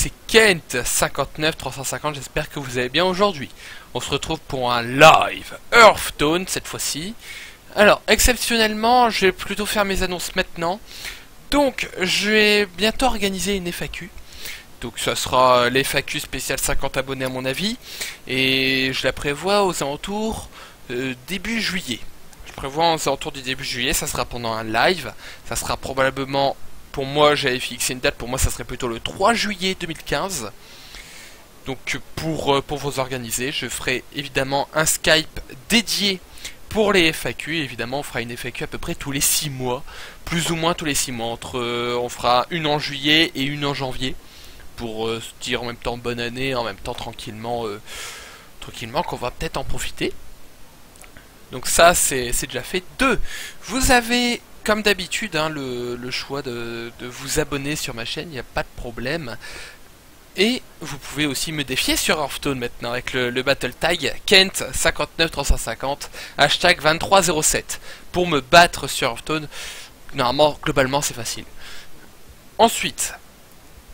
c'est Kent 59 350, j'espère que vous allez bien aujourd'hui. On se retrouve pour un live Hearthstone cette fois-ci. Alors, exceptionnellement, je vais plutôt faire mes annonces maintenant. Donc, je vais bientôt organiser une FAQ. Donc, ça sera l'FAQ spéciale 50 abonnés à mon avis. Et je la prévois aux alentours début juillet. Je prévois aux alentours du début juillet, ça sera pendant un live. Ça sera probablement... Pour moi, j'avais fixé une date, pour moi ça serait plutôt le 3 juillet 2015. Donc pour vous organiser, je ferai évidemment un Skype dédié pour les FAQ. Évidemment, on fera une FAQ à peu près tous les 6 mois, plus ou moins tous les 6 mois. On fera une en juillet et une en janvier, pour se dire en même temps bonne année, en même temps tranquillement qu'on va peut-être en profiter. Donc ça, c'est déjà fait. 2. Vous avez... Comme d'habitude, hein, le choix de vous abonner sur ma chaîne, il n'y a pas de problème. Et vous pouvez aussi me défier sur Hearthstone maintenant avec le battle tag Kent 59 350 hashtag 2307 pour me battre sur Hearthstone. Normalement, globalement, c'est facile. Ensuite,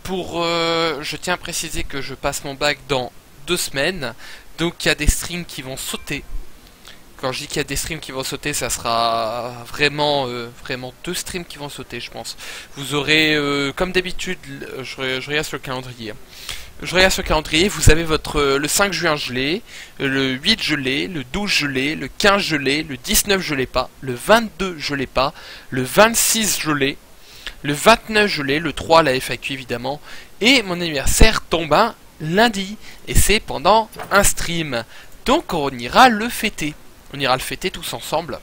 je tiens à préciser que je passe mon bac dans 2 semaines, donc il y a des streams qui vont sauter. Quand je dis qu'il y a des streams qui vont sauter, ça sera vraiment 2 streams qui vont sauter, je pense. Vous aurez, comme d'habitude, je regarde sur le calendrier. Je regarde sur le calendrier, vous avez le 5 juin je l'ai, le 8 je l'ai, le 12 je l'ai, le 15 je l'ai, le 19 je l'ai pas, le 22 je l'ai pas, le 26 je l'ai, le 29 je l'ai, le 3 la FAQ évidemment, et mon anniversaire tombe un lundi, et c'est pendant un stream. Donc on ira le fêter. On ira le fêter tous ensemble.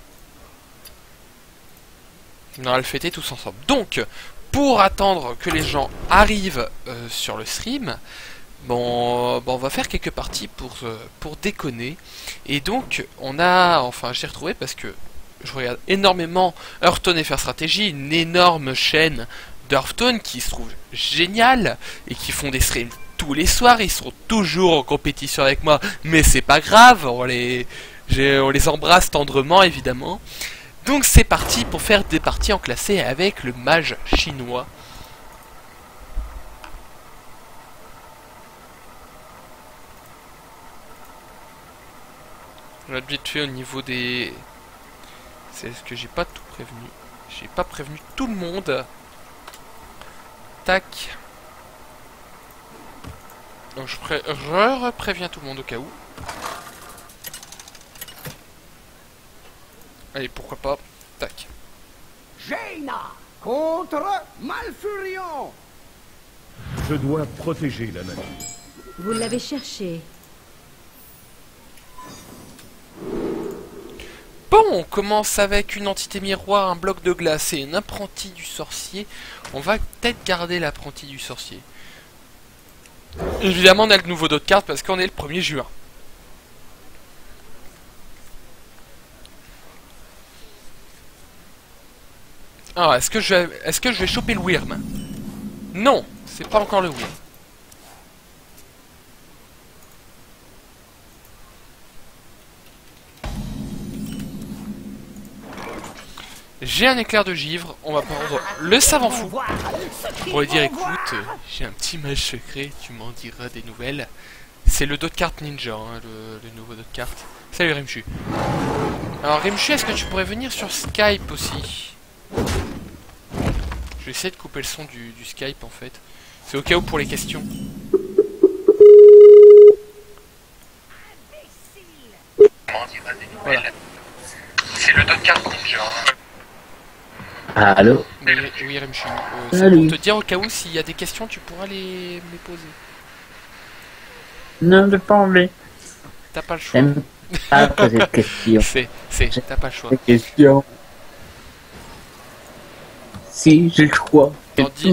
Donc, pour attendre que les gens arrivent sur le stream, on va faire quelques parties pour déconner. Et donc, j'ai retrouvé parce que je regarde énormément Hearthstone FR Stratégie, une énorme chaîne d'Hearthstone qui se trouve géniale et qui font des streams tous les soirs. Ils sont toujours en compétition avec moi, mais c'est pas grave, on les embrasse tendrement évidemment. Donc c'est parti pour faire des parties en classé avec le mage chinois. On a vite fait au niveau des... C'est ce que j'ai pas tout prévenu. J'ai pas prévenu tout le monde. Tac. Donc je préviens tout le monde au cas où. Allez, pourquoi pas. Tac. Jaina contre Malfurion. Je dois protéger la nature. Vous l'avez cherché. Bon, on commence avec une entité miroir, un bloc de glace et un apprenti du sorcier. On va peut-être garder l'apprenti du sorcier. Évidemment, on a le nouveau dos de carte parce qu'on est le 1er juin. Alors, est-ce que je vais choper le Wyrm? Non, c'est pas encore le Wyrm. J'ai un éclair de givre, on va prendre le savant fou. Pour lui dire, écoute, j'ai un petit mage secret, tu m'en diras des nouvelles. C'est le dos de carte ninja, hein, le nouveau dos de carte. Salut Rimchu. Alors Rimchu, est-ce que tu pourrais venir sur Skype aussi? Je vais essayer de couper le son du Skype en fait. C'est au cas où pour les questions. Voilà. C'est le dos de carte ninja. Allô? Oui Rimchu. C'est pour te dire au cas où s'il y a des questions tu pourras les poser. Non, j'ai pas envie. T'as pas le choix. J'aime pas poser de questions. T'as pas le choix. Questions. Si, j'ai le choix. Tandis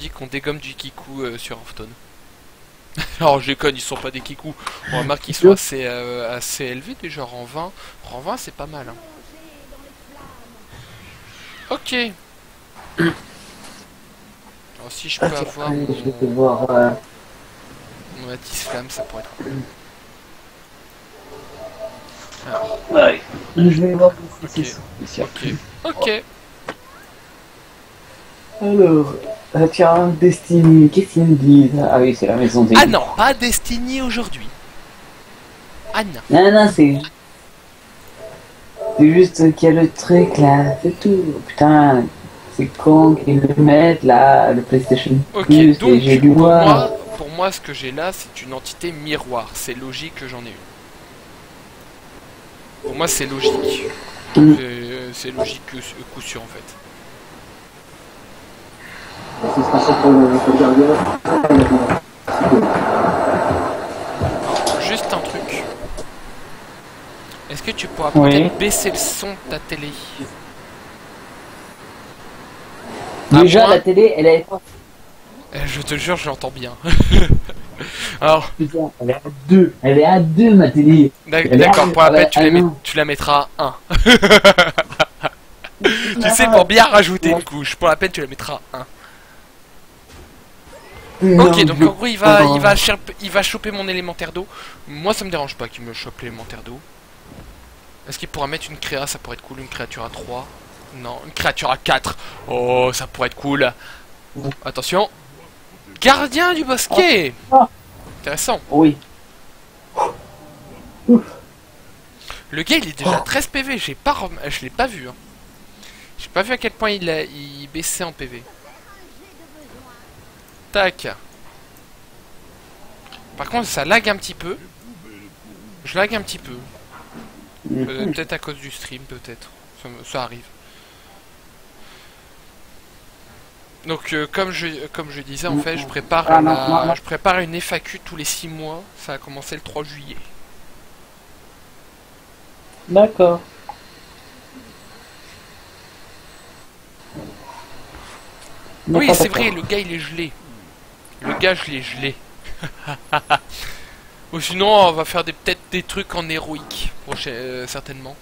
qu'on dégomme du kikou sur Hearthstone. Alors je déconne, ils sont pas des kikou. On remarque qu'ils sont assez élevés déjà. Rang 20. Rang 20 c'est pas mal. Hein. Ok. Alors si je peux avoir mon... Je vais te voir... mon Atis-Flamme, ça pourrait être cool. Alors. Ouais, je vais voir Ok. Ok. Alors, Tiens, Destiny, qu'est-ce qu'ils me disent? Ah oui, c'est la maison des... Ah non, pas Destiny aujourd'hui. Ah non. Non, non, c'est... C'est juste qu'il y a le truc, là, c'est tout. Putain, c'est quand qu'ils le mettent, là, le PlayStation Ok, Plus, donc et j'ai dû voir... pour moi, ce que j'ai là, c'est une entité miroir. C'est logique que j'en ai une. Pour moi, c'est logique. C'est logique coup sûr, en fait. Ce sera ça pour le gardien. Alors, juste un truc. Est-ce que tu pourras Oui. peut-être baisser le son de ta télé? Déjà, À moins- la télé, elle est pas... Je te jure, je l'entends bien. Alors, Putain, elle est à 2. Elle est à 2, ma télé. d'accord, pour la peine, Ah non. tu la mettras à 1. Tu sais, pour bien rajouter une couche, pour la peine, tu la mettras à 1. Ok, donc en gros, il va choper mon élémentaire d'eau. Moi, ça me dérange pas qu'il me chope l'élémentaire d'eau. Est-ce qu'il pourra mettre une créa? Ça pourrait être cool, une créature à 3. Non, une créature à 4. Oh, ça pourrait être cool. Attention. Gardien du bosquet. Intéressant. Oui. Le gars, il est déjà 13 PV. Je l'ai pas vu. Hein. J'ai pas vu à quel point il baissait en PV. Tac. Par contre, ça lag un petit peu. Je lag un petit peu. Peut-être à cause du stream, peut-être. Ça arrive. Donc, comme je disais, en fait, je prépare une FAQ tous les 6 mois. Ça a commencé le 3 juillet. D'accord. Oui, c'est vrai, le gars, il est gelé. Le gars, je l'ai gelé. Ou sinon, on va faire peut-être des trucs en héroïque, certainement.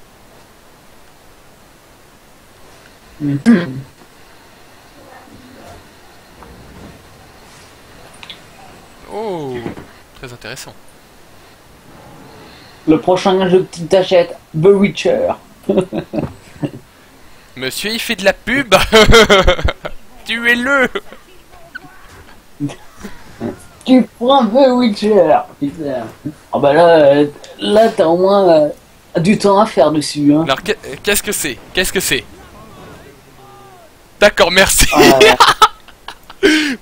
Oh, très intéressant. Le prochain jeu que tu t'achètes, The Witcher. Monsieur, il fait de la pub. Tuez-le. Tu prends The Witcher. Putain. Ah bah là t'as au moins du temps à faire dessus. Hein. Alors, qu'est-ce que c'est? Qu'est-ce que c'est? D'accord, merci.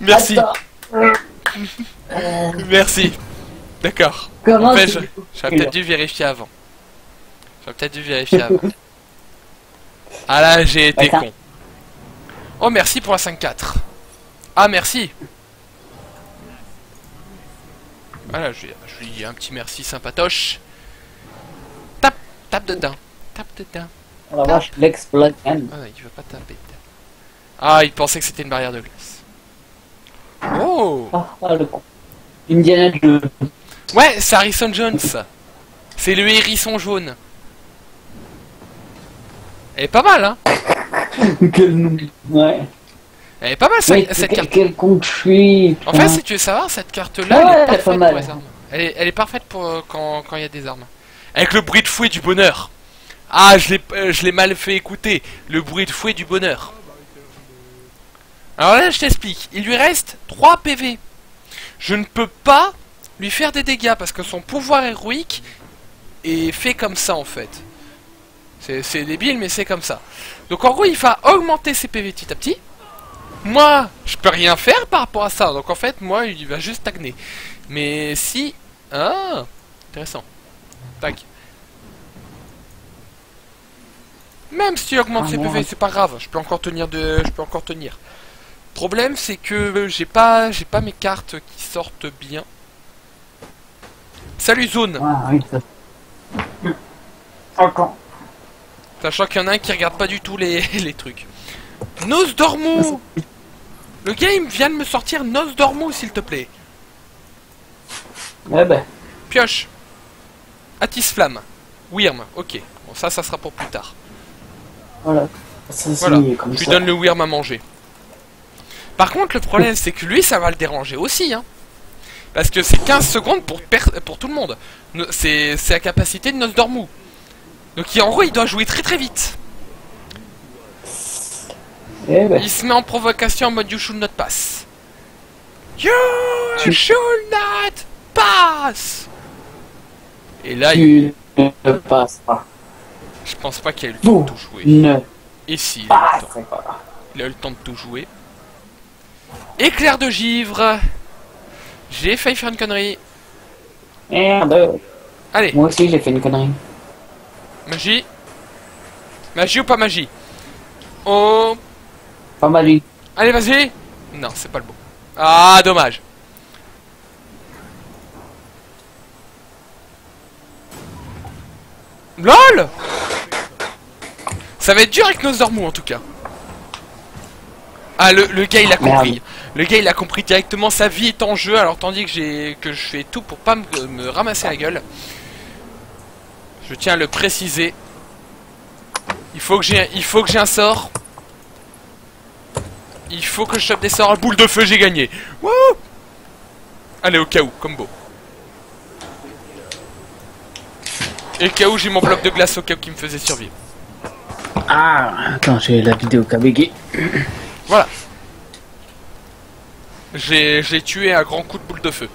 Merci. Merci. D'accord. Comment En fait, c'est- j'aurais peut-être dû vérifier avant. Ah là, j'ai été Ouais, ça. con. Oh, merci pour la 5-4. Ah, merci. Voilà, je lui dis un petit merci sympatoche. Tape dedans. Tape dedans. Oh la vache, l'exploit. Ah, il veut pas taper. Ah, il pensait que c'était une barrière de glace. Oh. Ah, le con. Indiana Jones. Ouais, c'est Harrison Jones. C'est le hérisson jaune. Elle est pas mal, hein. Quel nom. Ouais. Elle est pas mal, Oui, cette carte. quel con que je suis. En fait, si tu veux savoir, cette carte-là, Ouais, elle est elle est parfaite pas pour mal. les armes. Elle est parfaite pour quand il y a des armes. Avec le bruit de fouet du bonheur. Ah, je l'ai mal fait écouter. Le bruit de fouet du bonheur. Alors là, je t'explique. Il lui reste 3 PV. Je ne peux pas lui faire des dégâts parce que son pouvoir héroïque est fait comme ça, en fait. C'est débile, mais c'est comme ça. Donc en gros, il va augmenter ses PV petit à petit. Moi, je peux rien faire par rapport à ça. Donc en fait, moi, il va juste stagner. Mais si... Ah, intéressant. Tac. Même si il augmente ses PV, c'est pas grave. Je peux encore tenir Problème, c'est que j'ai pas mes cartes qui sortent bien. Salut Zone. Ah oui, ça. Encore. Sachant qu'il y en a un qui regarde pas du tout les trucs. Nosdormu. Le game vient de me sortir Nosdormu, s'il te plaît. Ouais ben. Pioche. Atis Flamme. Wyrm, ok. Bon, ça sera pour plus tard. Voilà. Ça, Voilà, comme je lui ça. donne le Wyrm à manger. Par contre, le problème, c'est que lui, ça va le déranger aussi, hein. Parce que c'est 15 secondes pour tout le monde. C'est la capacité de Nosdormu. Donc en gros, il doit jouer très très vite. Eh ben, Il se met en provocation en mode you should not pass. You Tu- should not pass. Et là, tu ne passes pas. je pense pas qu'il a eu le temps Vous de tout jouer. ne Et si, il a eu le temps. passez pas. Il a eu le temps de tout jouer. Éclair de givre. J'ai failli faire une connerie. Merde. Allez, Moi aussi j'ai fait une connerie. magie. Magie ou pas magie? Oh. Pas magie. Allez, vas-y. Non, c'est pas le bon. Ah, dommage. LOL. Ça va être dur avec nos Zormou en tout cas. Ah, le gars il a compris. Merde. Le gars il a compris directement, sa vie est en jeu, alors tandis que je fais tout pour pas me ramasser la gueule. Je tiens à le préciser. Il faut que j'ai un sort. Il faut que je chope des sorts. Boule de feu, j'ai gagné. Wouh! Allez, au cas où, combo. Et au cas où j'ai mon bloc de glace au cas où qui me faisait survivre. Ah, attends, j'ai la vidéo KBG. Voilà. J'ai tué un grand coup de boule de feu.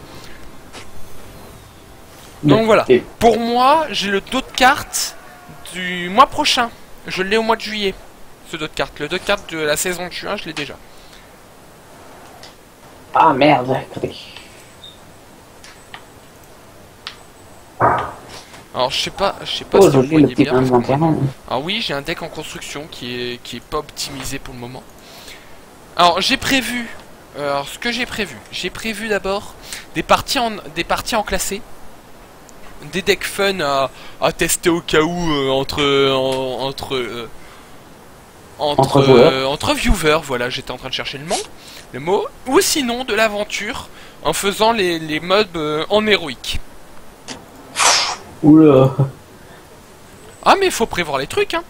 Donc voilà. Et- Pour moi, j'ai le dos de carte du mois prochain. Je l'ai au mois de juillet. Ce dos de carte. Le dos de carte de la saison de juin, je l'ai déjà. Ah merde, écoutez. Alors je sais pas Oh, si vous joli le voyez petit bien. inventaire. Alors oui, j'ai un deck en construction qui est pas optimisé pour le moment. Alors j'ai prévu, alors ce que j'ai prévu d'abord des parties en classé, des decks fun à tester au cas où entre viewers. Voilà, j'étais en train de chercher le mot, ou sinon de l'aventure en faisant les mobs en héroïque. Oula. Ah mais il faut prévoir les trucs hein.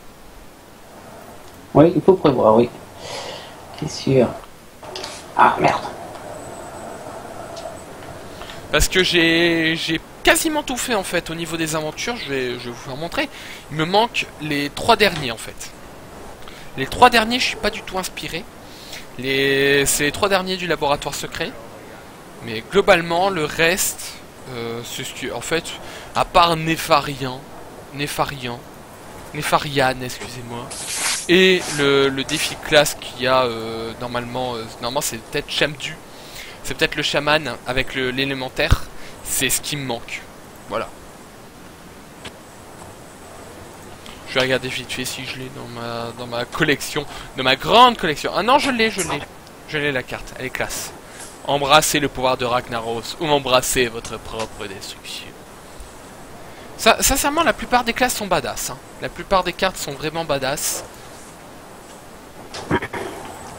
Oui, il faut prévoir, oui. C'est sûr. Ah merde. Parce que j'ai quasiment tout fait en fait au niveau des aventures, je vais vous faire montrer. Il me manque les 3 derniers en fait. Les 3 derniers, je suis pas du tout inspiré. C'est les 3 derniers du laboratoire secret. Mais globalement, le reste, c'est ce qui... En fait, à part Néfarian, excusez-moi. Et le défi classe qu'il y a normalement c'est peut-être Chamdu. C'est peut-être le chaman avec l'élémentaire. C'est ce qui me manque. Voilà. Je vais regarder vite fait si je l'ai dans ma collection. Dans ma grande collection. Ah non, je l'ai. Je l'ai la carte. Elle est classe. Embrassez le pouvoir de Ragnaros. Ou embrassez votre propre destruction. Sincèrement, la plupart des classes sont badass. Hein. La plupart des cartes sont vraiment badass.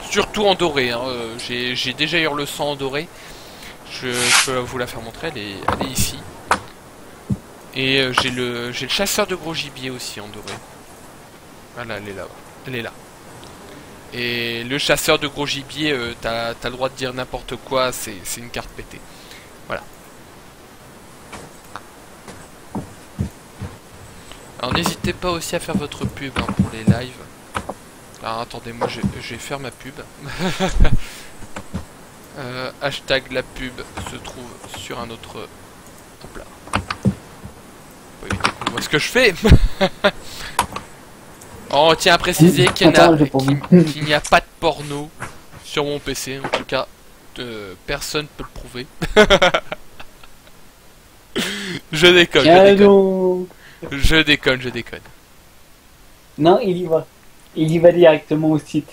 Surtout en doré. Hein. J'ai déjà eu le sang en doré. Je peux vous la faire montrer. Elle est ici. Et j'ai le chasseur de gros gibier aussi en doré. Voilà, elle est là. Elle est là. Et le chasseur de gros gibier, t'as le droit de dire n'importe quoi, c'est une carte pétée. Voilà. Alors n'hésitez pas aussi à faire votre pub hein, pour les lives. Alors attendez, moi je vais faire ma pub. Hashtag la pub se trouve sur un autre... Hop là. Faut éviter qu'on voit ce que je fais. On tient à préciser qu'il n'y a pas de porno sur mon PC. En tout cas, personne peut le prouver. Je déconne, je déconne. Non, il y va. Il y va directement au site.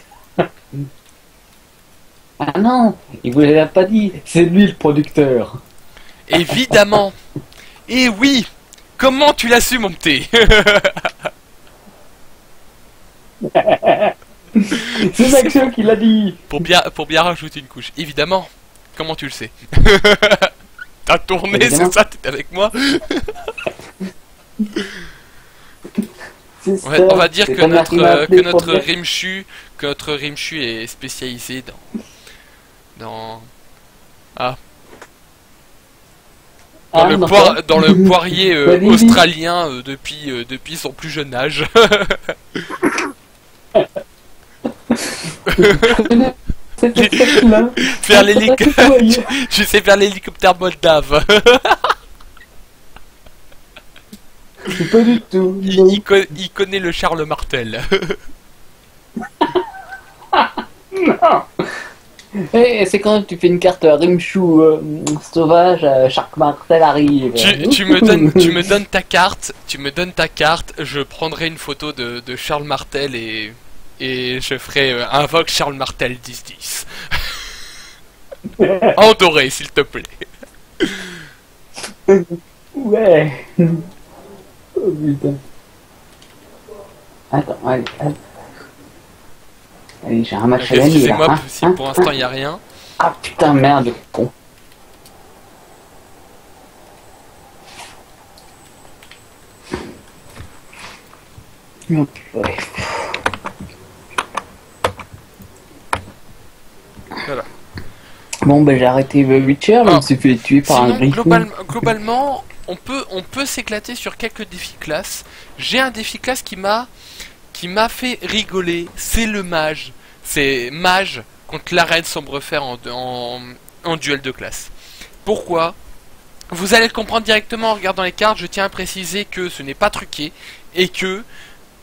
Ah non, il vous l'a pas dit. C'est lui le producteur. Évidemment. Et oui. Comment tu l'as su, mon petit? C'est Maxio qui l'a dit. Pour bien rajouter une couche. Évidemment. Comment tu le sais? T'as tourné, c'est ça? T'es avec moi? Ouais, on va dire que notre Rimchu est spécialisé dans le poirier australien depuis son plus jeune âge. Cette tête-là. Faire l'hélicoptère. Je sais faire l'hélicoptère moldave. Pas du tout. Non. Il connaît le Charles Martel. Eh, c'est quand tu fais une carte Rimchou sauvage, Shark Martel arrive. Tu me donnes ta carte, je prendrai une photo de Charles Martel et je ferai invoque Charles Martel 10-10. En doré, s'il te plaît. Ouais. Oh putain. Attends, allez. Allez, j'ai un match à gagner là. Excusez-moi, si pour l'instant il n'y a rien. Ah putain, merde, con. Ouais. Voilà. Bon, ben j'ai arrêté Witcher, mais il s'est fait tuer par un Sinon, griffon. globalement, on peut s'éclater sur quelques défis classes. J'ai un défi classe qui m'a fait rigoler, c'est le mage. C'est mage contre l'arène sombrefer en duel de classe. Pourquoi? Vous allez le comprendre directement en regardant les cartes. Je tiens à préciser que ce n'est pas truqué et que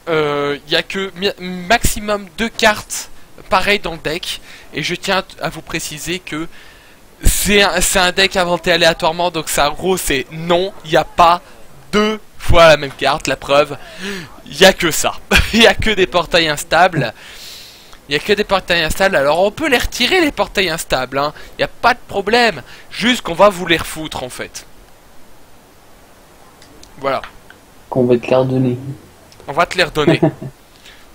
il n'y a que maximum 2 cartes pareilles dans le deck. Et je tiens à vous préciser que c'est un deck inventé aléatoirement, donc ça en gros c'est non, il n'y a pas 2 fois la même carte. La preuve, il n'y a que ça. Il n'y a que des portails instables. Alors on peut les retirer les portails instables, hein. Il n'y a pas de problème. Juste qu'on va vous les refoutre en fait. Voilà. Qu'on va te les redonner. On va te les redonner.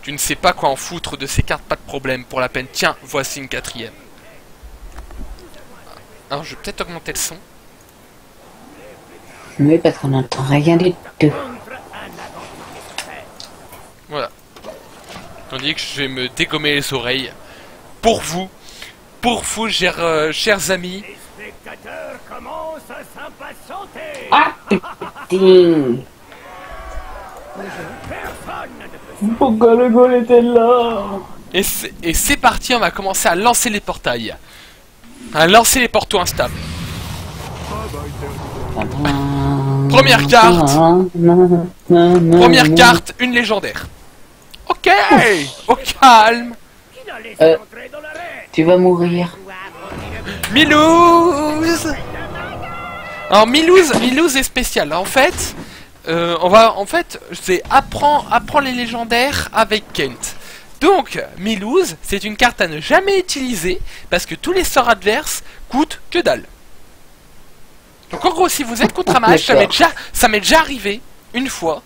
Tu ne sais pas quoi en foutre de ces cartes, pas de problème. Pour la peine, tiens, voici une 4e. Alors je vais peut-être augmenter le son. Oui, parce qu'on n'entend rien du tout. Voilà. Tandis que je vais me dégommer les oreilles. Pour vous, chers amis. Les spectateurs commencent à s'impatienter. Ah putain! Personne ne peut Pourquoi le goal était là? Et c'est parti, on va commencer à lancer les portails. À lancer les portos instables. Première carte. Première carte, une légendaire. Ok, au calme. qui l'a laissé entrer dans l'arène. Tu vas mourir. Milouz. Alors Milouz est spécial. En fait, c'est apprend les légendaires avec Kent. Donc Milouz, c'est une carte à ne jamais utiliser parce que tous les sorts adverses coûtent que dalle. Donc en gros, si vous êtes contre un mage, ça m'est déjà arrivé une fois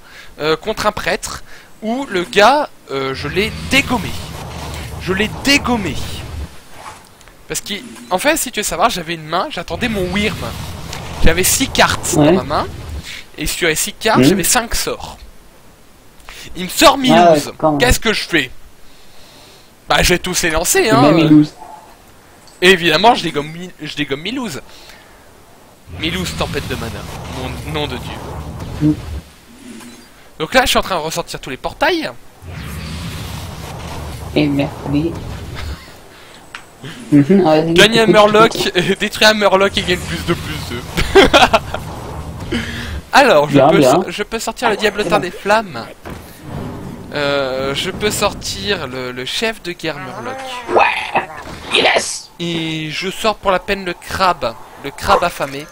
contre un prêtre où le gars, je l'ai dégommé. Parce qu'en fait, si tu veux savoir, j'avais une main, j'attendais mon Wyrm. J'avais 6 cartes dans ma main. Et sur les 6 cartes, j'avais 5 sorts. Il me sort Milouz. Qu'est-ce que je fais? Bah, je vais tous les lancer, hein. Et évidemment, je dégomme Milouz. Milouz, tempête de mana. Mon nom de Dieu. Donc là, je suis en train de ressortir tous les portails. Et merci. Gagner un Murloc, détruire un Murloc et gagner +2/+2. Alors, je peux sortir le Diablotin des Flammes. Je peux sortir le chef de guerre Murloc. Ouais. Yes. Et je sors pour la peine le crabe affamé.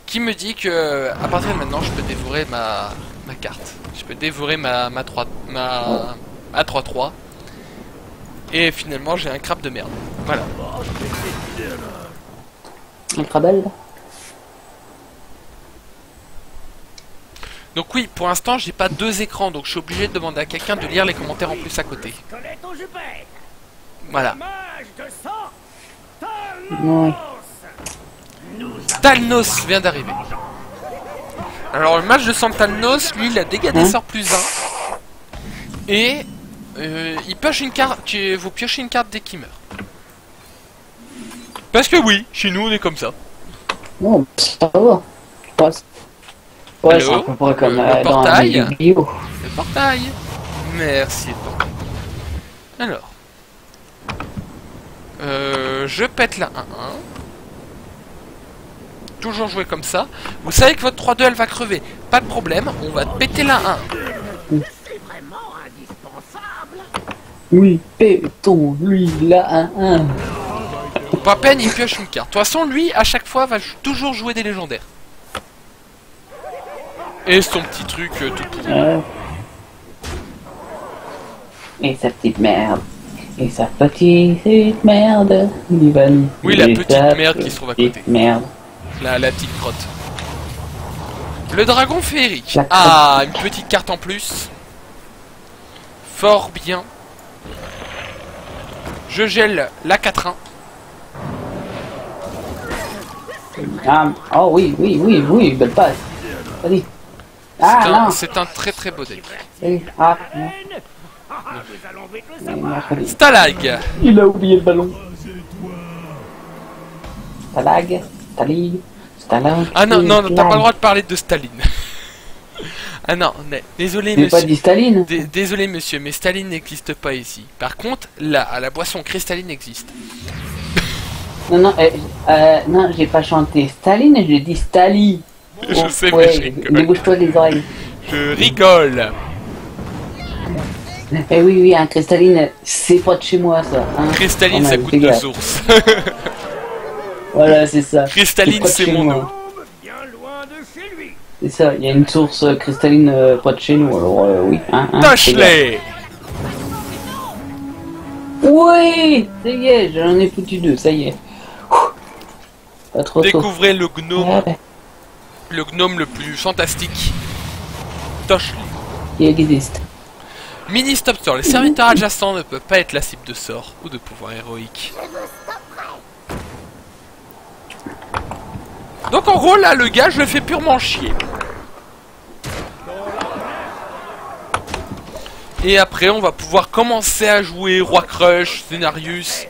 Qui me dit que à partir de maintenant, je peux dévorer ma carte. Je peux dévorer ma 3/3. Et finalement, j'ai un crabe de merde. Voilà. Un crabel. Donc oui, pour l'instant, j'ai pas 2 écrans, donc je suis obligé de demander à quelqu'un de lire les commentaires en plus à côté. Connais ton Jupiter. Voilà. Mage de sang. Ouais. Talnos vient d'arriver. Alors le match de Talnos, lui, il a dégâts des sorts +1. Et il pioche une carte. Vous piochez une carte dès qu'il meurt. Parce que oui, chez nous on est comme ça. Non, ça va. Ouais, Allô, c'est à peu près comme le dans portail. les vidéos. Le portail. Merci. Alors, Je pète la 1-1. Toujours jouer comme ça. Vous savez que votre 3-2 elle va crever. Pas de problème, on va péter la 1. C'est vraiment indispensable. Oui, pétons, lui, là, 1-1. Pas peine, il pioche une carte. De toute façon, lui, à chaque fois, va toujours jouer des légendaires. Et son petit truc tout pourri. Et sa petite merde. Et sa petite merde. Il va nous... Oui, la Et petite sa merde qui se trouve à côté. petite merde. La petite crotte. Le dragon féerique. La Ah, une petite carte en plus. Fort bien. Je gèle la 4-1. Ah, oh oui, belle passe. Vas-y. Ah, non. C'est un très très beau deck. Salut. Ah, non. Nous allons vite le savoir. Mercredi. Stalag. Il a oublié le ballon. Stalag, Stalig, Stalag. Ah non, non, t'as pas le droit de parler de Staline. Ah non, désolé J'ai pas monsieur. dit Staline. Désolé monsieur, mais Staline n'existe pas ici. Par contre, là, la boisson cristalline existe. Non, non, j'ai pas chanté Staline, j'ai dit Stali. Je sais, mais ouais, je rigole. débouche-toi les oreilles. Je rigole. Eh oui, un cristalline, c'est pas de chez moi ça. Hein. Cristalline, Oh, ça non, coûte de dégage. source. Voilà, c'est ça. Cristalline, pas de c'est chez mon moi. eau. Bien loin de chez lui. C'est ça, il y a une source cristalline pas de chez nous, alors oui. Dégage. Dashley. Oui, ça y est, j'en ai foutu deux, ça y est. Ouh. Pas trop tôt. Découvrez le gnome. Ouais, Le gnome le plus fantastique. Dashley. il existe. Mini stop store. Les serviteurs adjacents ne peuvent pas être la cible de sorts ou de pouvoirs héroïques. Donc en gros là le gars je le fais purement chier. Et après on va pouvoir commencer à jouer Roi Crush, Zenarius,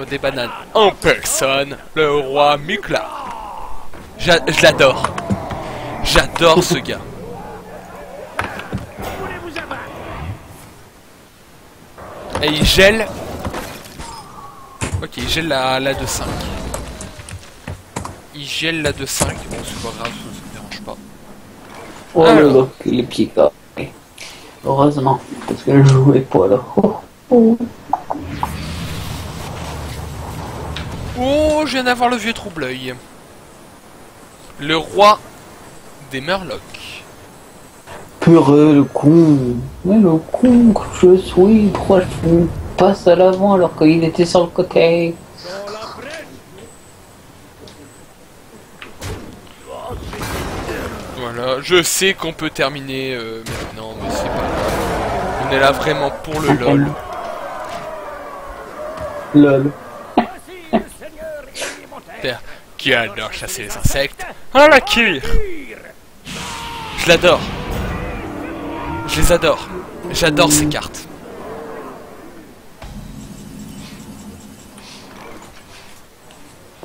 des bananes en personne, le roi Mukla. Je l'adore. J'adore ce gars. Et il gèle. Ok, il gèle la 2-5. Il gèle la 2-5. Bon, c'est pas grave, ça me dérange pas. Oh là Alors. là, les pieds carrés. Heureusement, parce que je jouais pas là. Oh, oh. Oh, je viens d'avoir le vieux trouble-œil. Le roi des Murlocs. Purée, le con. Mais le con que je suis, pourquoi je passe à l'avant alors qu'il était sur le côté? Voilà, je sais qu'on peut terminer maintenant, mais c'est pas grave. On est là vraiment pour le LOL. Lol. Terre, qui adore chasser les insectes. Ah la cuir. Je l'adore. Je les adore. J'adore ces cartes.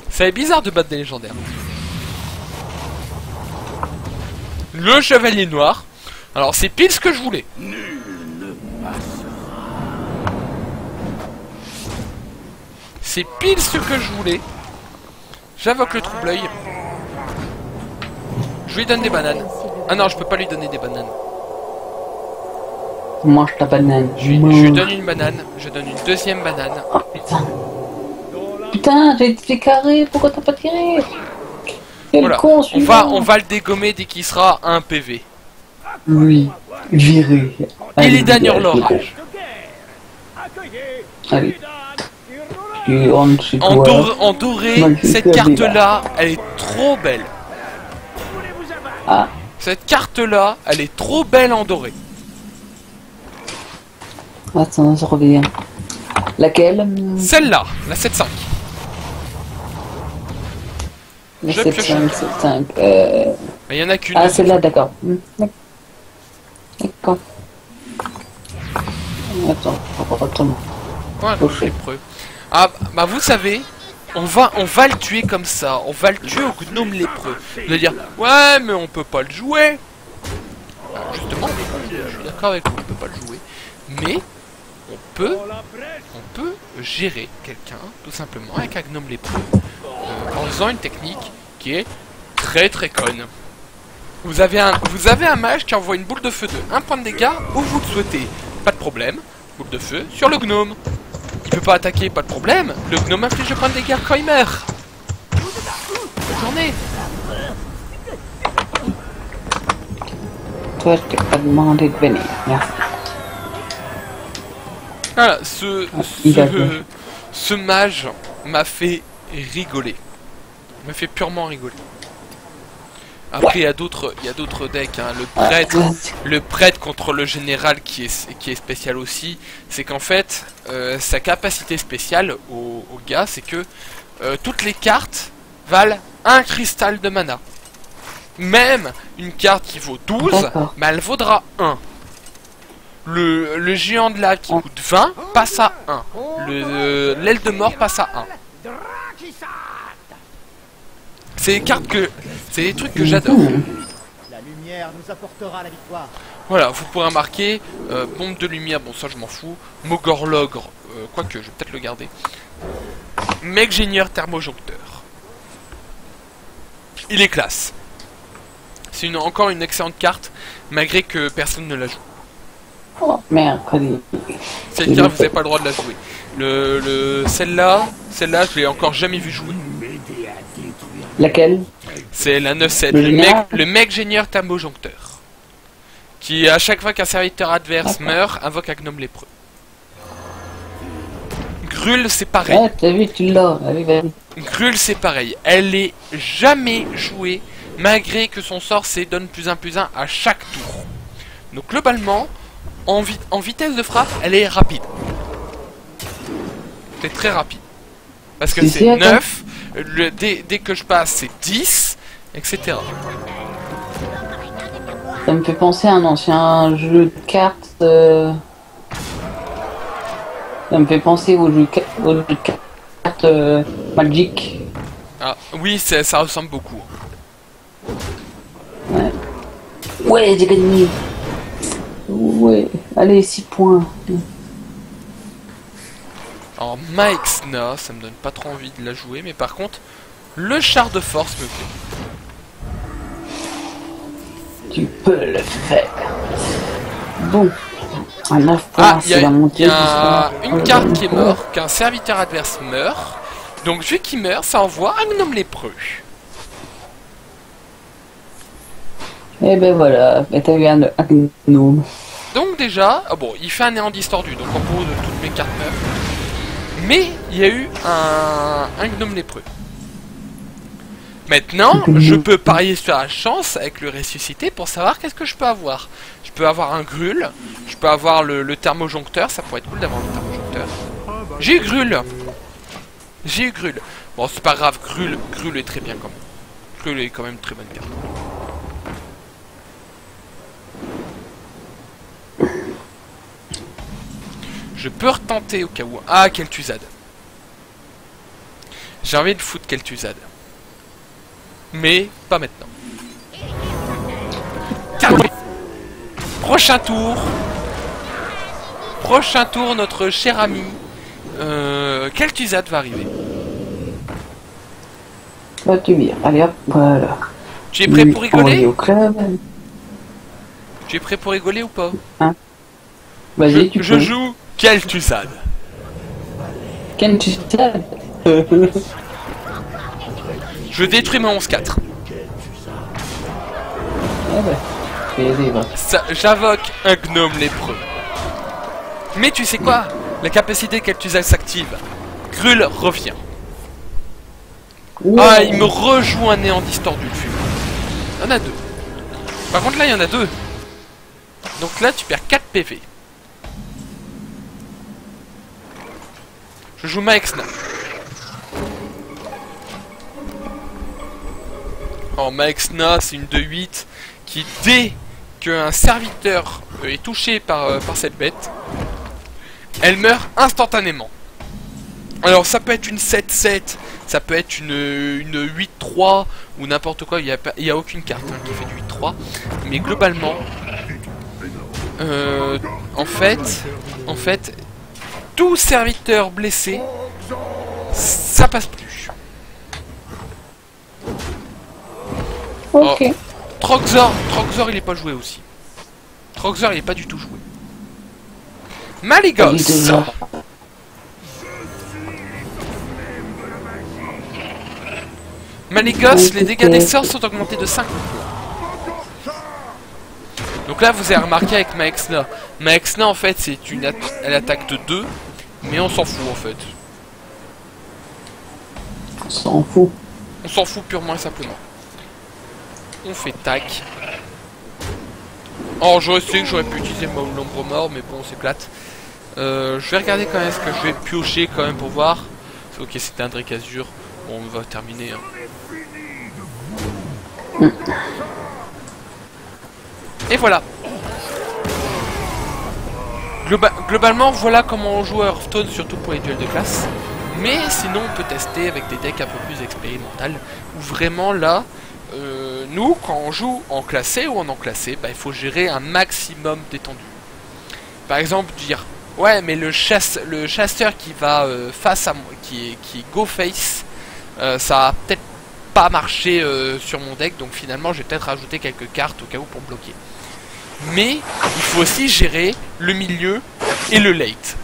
C'est bizarre de battre des légendaires. Le chevalier noir. Alors c'est pile ce que je voulais. C'est pile ce que je voulais. J'invoque le trouble-œil. Je lui donne des bananes. Ah non, je peux pas lui donner des bananes. Mange ta banane. Je lui donne une banane. Je donne une deuxième banane. Oh putain. Putain, j'ai été carré, pourquoi t'as pas tiré? Quel Voilà. con On celui-là. va le dégommer dès qu'il sera à 1 PV. Oui, viré. Il Allez, est dernier dégage, l'orage. Accueillez. Allez. Tu rentres chez En, toi. en doré, Magnifique cette carte-là, elle est trop belle. Ah, Cette carte-là, elle est trop belle en doré. attends, je reviens. Laquelle? Celle-là, la 7-5. Le je 7-5, 7-5. Mais il y en a qu'une. Ah, celle-là, d'accord. D'accord. Attends, attends. Ouais, Ok. lépreux. Ah, bah vous savez, on va le tuer comme ça. On va le tuer au gnome lépreux. Vous allez dire, ouais, mais on peut pas le jouer. Bah, justement, je suis d'accord avec vous, on peut pas le jouer. Mais, on peut gérer quelqu'un, tout simplement, avec un gnome lépreux, en faisant une technique qui est très très conne. Vous avez un mage qui envoie une boule de feu de 1 point de dégâts où vous le souhaitez. Pas de problème, boule de feu sur le gnome. Il peut pas attaquer, pas de problème. Le gnome inflige le point de dégâts quand il meurt. Bonne journée. Toi, je t'ai pas demandé de venir. Merci. Voilà, il a joué. ce mage m'a fait rigoler. M'a fait purement rigoler. Après, il y a d'autres decks, hein. Le prêtre contre le général qui est spécial aussi. C'est qu'en fait, sa capacité spéciale au gars, c'est que toutes les cartes valent 1 cristal de mana. Même une carte qui vaut 12, mais elle vaudra 1. Le géant de lave qui coûte 20 passe à 1. L'aile de mort passe à 1. C'est des cartes que... C'est des trucs que j'adore. La lumière nous apportera la victoire. Voilà, vous pourrez marquer bombe de lumière, bon ça je m'en fous. Mogorlogre, quoique je vais peut-être le garder. Mec-génieur thermojoncteur. Il est classe. C'est encore une excellente carte, malgré que personne ne la joue. Oh, mercredi. Cette carte, vous n'avez pas le droit de la jouer. Celle-là, je l'ai encore jamais vu jouer. Laquelle? C'est la 9-7, le mec-génieur thermojoncteur. Qui, à chaque fois qu'un serviteur adverse meurt, invoque un gnome lépreux. Grul, c'est pareil. Ah, t'as vu, tu l'as. Allez, vas-y. Grul, c'est pareil. Elle est jamais jouée, malgré que son sort c'est donne +1/+1 à chaque tour. Donc globalement, en vitesse de frappe, elle est rapide. C'est très rapide. Parce que c'est 9, dès que je passe c'est 10, etc. Ça me fait penser à un ancien jeu de cartes. Ça me fait penser au jeu de cartes Magic. Ah oui, ça ressemble beaucoup. Ouais. Ouais, j'ai gagné. Ouais, allez, 6 points. Alors Maexna, ça me donne pas trop envie de la jouer, mais par contre, le char de force me plaît. Tu peux le faire. Bon, à 9 points, c'est la montée. Il y a une carte qui est morte, qu'un serviteur adverse meurt. Donc vu qu'il meurt, ça envoie un gnome lépreux. Et ben voilà, t'as eu un gnome. Donc déjà, bon, il fait un néant distordu, donc en gros de toutes mes cartes meurent. Mais il y a eu un gnome lépreux. Maintenant, je peux parier sur la chance avec le ressuscité pour savoir qu'est-ce que je peux avoir. Je peux avoir un Grul, je peux avoir le thermojoncteur, ça pourrait être cool d'avoir le thermojoncteur. J'ai eu Grul. J'ai eu Grul. Bon, c'est pas grave, Grul est très bien quand même. Grul est quand même une très bonne carte. Je peux retenter au cas où. Ah, Kel'Thuzad. J'ai envie de foutre Kel'Thuzad. Mais pas maintenant. Prochain tour. Prochain tour, notre cher ami Kel'Thuzad va arriver. Là, tu viens. Allez hop, voilà. Tu es prêt pour rigoler? Au club. Tu es prêt pour rigoler ou pas? Hein? Vas-y, tu peux. Je joue Kel'Thuzad. Kel'Thuzad. Je détruis mon 11-4. Ah bah, fais des vents. J'invoque un gnome lépreux. Mais tu sais quoi? La capacité Kel'Thuzad s'active. Grul revient. Ouais. Ah, il me rejoue un néant distordu, le fumeur. Il y en a 2. Par contre, là, il y en a 2. Donc là, tu perds 4 PV. Je joue Maexna. Alors, Maexna, c'est une 2-8 qui, dès qu'un serviteur est touché par cette bête, elle meurt instantanément. Alors, ça peut être une 7-7, ça peut être une 8-3 ou n'importe quoi. Il n'y a aucune carte qui fait du 8-3. Mais globalement, en fait, 12 serviteurs blessés, ça passe plus. Ok. Oh, Troxor il est pas joué aussi. Troxor il est pas du tout joué. Malygos. Malygos, les dégâts des sorts sont augmentés de 5. Donc là vous avez remarqué avec Maexna. Maexna en fait c'est une elle attaque de 2, mais on s'en fout en fait. On s'en fout. On s'en fout purement et simplement. On fait tac. Oh, je sais que j'aurais pu utiliser l'ombre mort, mais bon, on s'éclate. Je vais regarder quand même ce que je vais piocher quand même pour voir. Ok, c'était un Drake Azur. Bon, on va terminer. Hein. Et voilà. Globalement, voilà comment on joue à Hearthstone, surtout pour les duels de classe. Mais sinon, on peut tester avec des decks un peu plus expérimentales. Où vraiment là... nous, quand on joue en classé ou en non classé, bah, il faut gérer un maximum d'étendue. Par exemple, dire ouais, mais le chasseur qui va face à moi, qui go face, ça va peut-être pas marcher sur mon deck, donc finalement, je vais peut-être rajouter quelques cartes au cas où pour bloquer. Mais il faut aussi gérer le milieu et le late.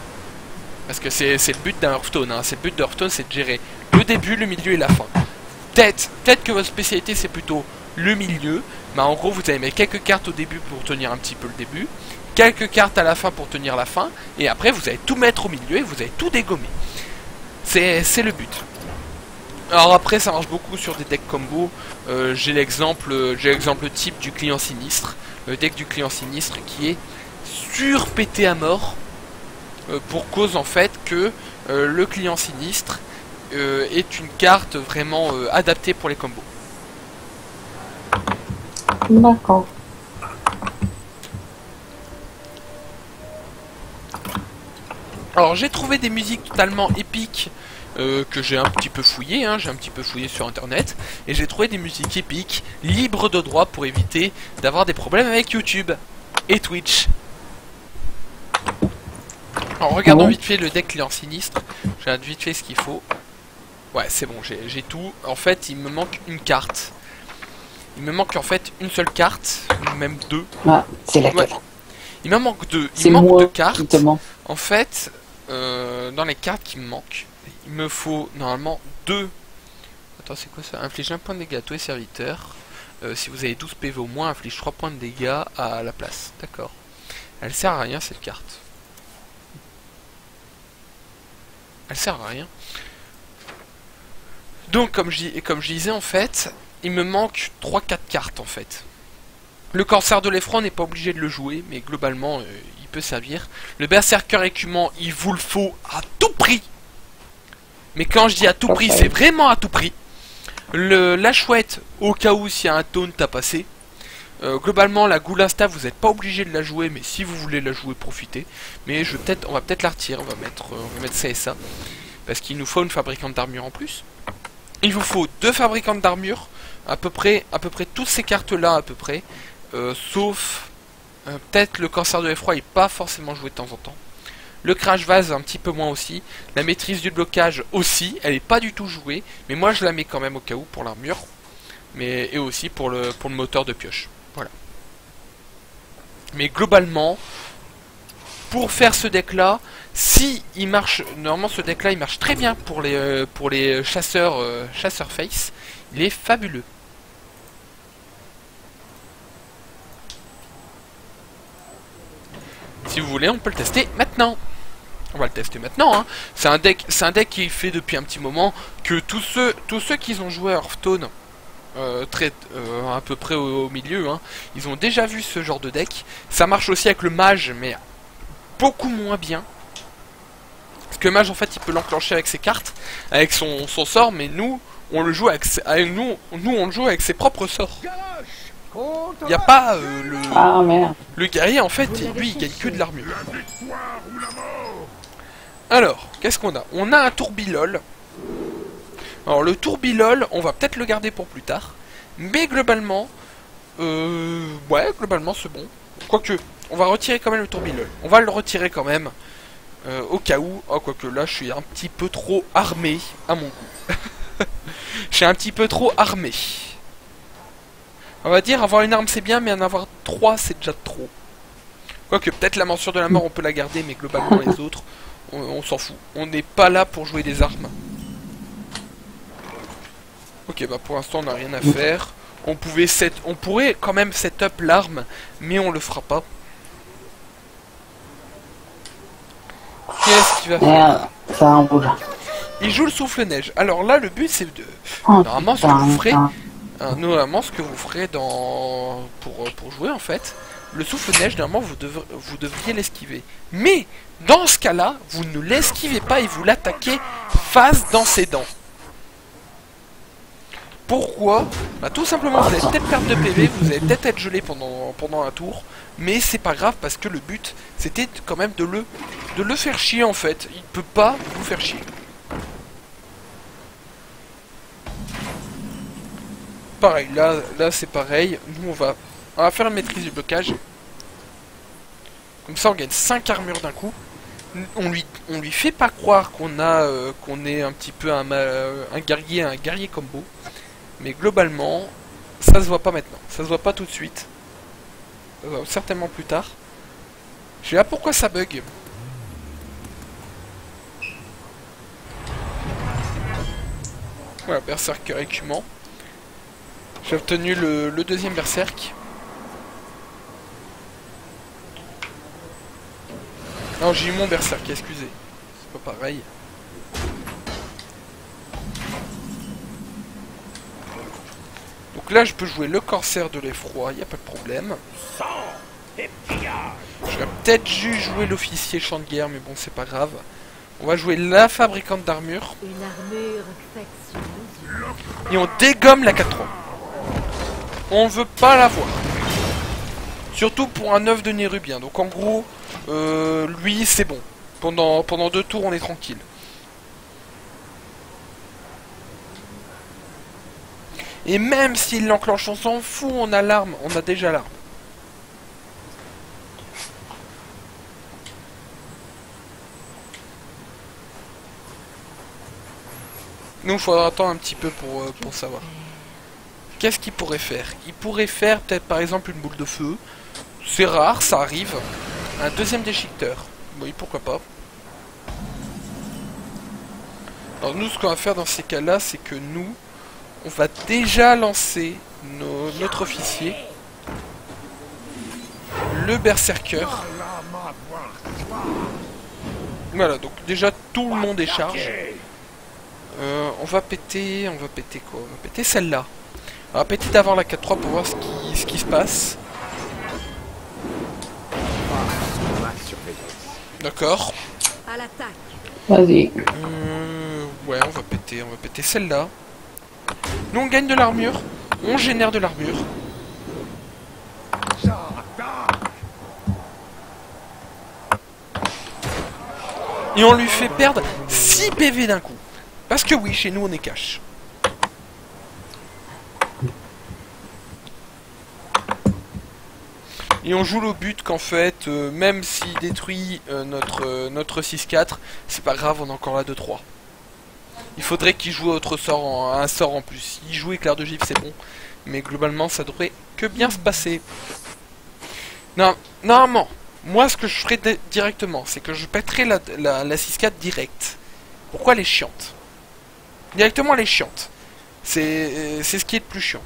Parce que c'est le but d'un Hearthstone, hein. Le but de Hearthstone, c'est de gérer le début, le milieu et la fin. Peut-être que votre spécialité c'est plutôt le milieu, mais en gros vous allez mettre quelques cartes au début pour tenir un petit peu le début, quelques cartes à la fin pour tenir la fin, et après vous allez tout mettre au milieu et vous allez tout dégommer. C'est le but. Alors après ça marche beaucoup sur des decks combo. J'ai l'exemple type du client sinistre, le deck du client sinistre qui est surpété à mort, pour cause en fait que le client sinistre est une carte vraiment adaptée pour les combos. D'accord. Alors j'ai trouvé des musiques totalement épiques que j'ai un petit peu fouillé, hein, j'ai un petit peu fouillé sur internet, et j'ai trouvé des musiques épiques, libres de droit pour éviter d'avoir des problèmes avec YouTube et Twitch. Alors regardons vite fait le deck client sinistre, j'ai vite fait ce qu'il faut. Ouais, c'est bon, j'ai tout. En fait, il me manque une carte. Il me manque en fait une seule carte, ou même deux. Ah, c'est laquelle? Ouais. Il me manque deux. C'est Il manque moi deux cartes. qui te manque. En fait, dans les cartes qui me manquent, il me faut normalement deux. Attends, c'est quoi ça? Inflige un point de dégâts à tous les serviteurs. Si vous avez 12 PV au moins, inflige 3 points de dégâts à la place. D'accord. Elle sert à rien cette carte. Elle sert à rien. Donc comme je disais en fait, il me manque 3-4 cartes en fait. Le corsaire de l'effroi, on n'est pas obligé de le jouer, mais globalement il peut servir. Le berserker écumant, il vous le faut à tout prix. Mais quand je dis à tout prix, c'est vraiment à tout prix. La chouette, au cas où s'il y a un taunt à passer. Globalement la Goulasta, vous n'êtes pas obligé de la jouer, mais si vous voulez la jouer, profitez. Mais on va peut-être la retirer, on va mettre ça et ça. Parce qu'il nous faut une fabricante d'armure en plus. Il vous faut 2 fabricantes d'armure, à peu près toutes ces cartes là à peu près, sauf peut-être le cancer de l'effroi, il n'est pas forcément joué de temps en temps. Le crash vase un petit peu moins aussi, la maîtrise du blocage aussi, elle n'est pas du tout jouée, mais moi je la mets quand même au cas où pour l'armure, et aussi pour le moteur de pioche. Voilà. Mais globalement, pour faire ce deck là, si il marche, normalement ce deck là il marche très bien pour les chasseurs face, il est fabuleux. Si vous voulez, on peut le tester maintenant. On va le tester maintenant, hein. C'est un deck qui est fait depuis un petit moment, que tous ceux qui ont joué à Hearthstone à peu près au milieu, hein, ils ont déjà vu ce genre de deck. Ça marche aussi avec le mage, mais beaucoup moins bien. Parce que mage en fait il peut l'enclencher avec ses cartes, avec son sort, mais nous on le joue avec on le joue avec ses propres sorts. Il n'y a pas le guerrier en fait, lui il gagne que de l'armure. Alors, qu'est-ce qu'on a? On a un tourbilol. Alors le tourbilol, on va peut-être le garder pour plus tard. Mais globalement, ouais, globalement c'est bon. Quoique, on va retirer quand même le tourbilol. On va le retirer quand même. Au cas où, oh quoique là je suis un petit peu trop armé à mon goût. Je suis un petit peu trop armé. On va dire avoir une arme c'est bien, mais en avoir 3 c'est déjà trop. Quoique peut-être la morsure de la mort on peut la garder, mais globalement les autres on s'en fout. On n'est pas là pour jouer des armes. Ok, bah pour l'instant on n'a rien à faire. On pourrait quand même set up l'arme, mais on le fera pas. Qu'est-ce qu'il va faire? Merde, ça en rouge. Il joue le souffle-neige. Alors là, le but c'est de... Oh, Normalement, ce que putain, vous ferez... putain. Normalement, ce que vous ferez dans... pour jouer, en fait, le souffle-neige, normalement, vous devriez l'esquiver. Mais, dans ce cas-là, vous ne l'esquivez pas et vous l'attaquez face dans ses dents. Pourquoi? Bah, tout simplement, vous allez peut-être perdre de PV, vous allez peut-être être gelé pendant un tour, mais c'est pas grave parce que le but, c'était quand même de le faire chier, en fait. Il peut pas vous faire chier. Pareil, là c'est pareil. Nous, on va faire une maîtrise du blocage. Comme ça, on gagne 5 armures d'un coup. On lui fait pas croire qu'on est un petit peu un guerrier combo. Mais globalement, ça se voit pas maintenant. Ça se voit pas tout de suite. Ça se voit certainement plus tard. Je sais pas pourquoi ça bug. Voilà, berserker écumant. J'ai obtenu le deuxième berserk. Non, j'ai eu mon berserk, excusez. C'est pas pareil. Donc là, je peux jouer le corsaire de l'effroi, y a pas de problème. J'aurais peut-être dû jouer l'officier champ de guerre, mais bon, c'est pas grave. On va jouer la fabricante d'armure. Une armure faite sur mesure. Et on dégomme la 4-3. On veut pas la voir. Surtout pour un œuf de Nérubien. Donc en gros, lui c'est bon. Pendant 2 tours on est tranquille. Et même s'il l'enclenche, on s'en fout, on a l'arme. On a déjà l'arme. Nous il faudra attendre un petit peu pour savoir. Qu'est-ce qu'il pourrait faire? Il pourrait faire peut-être par exemple une boule de feu. C'est rare, ça arrive. Un deuxième déchiqueteur. Oui, pourquoi pas. Alors nous, ce qu'on va faire dans ces cas-là, c'est que nous, on va déjà lancer notre officier. Le berserker. Voilà, donc déjà tout le monde est charge. On va péter quoi? On va péter celle-là. On va péter d'avant la 4-3 pour voir ce qui se passe. D'accord. À l'attaque. Vas-y. Ouais, on va péter celle-là. Nous on gagne de l'armure. On génère de l'armure. Et on lui fait perdre 6 PV d'un coup. Parce que oui, chez nous on est cash. Et on joue le but qu'en fait, même s'il détruit notre 6-4, c'est pas grave, on est encore là 2-3. Il faudrait qu'il joue autre sort, un sort en plus. S'il joue éclair de gifle, c'est bon. Mais globalement, ça devrait que bien se passer. Non, normalement, moi ce que je ferais directement, c'est que je pèterais la 6-4 direct. Pourquoi elle est chiante? Directement elle est chiante. C'est ce qui est le plus chiant.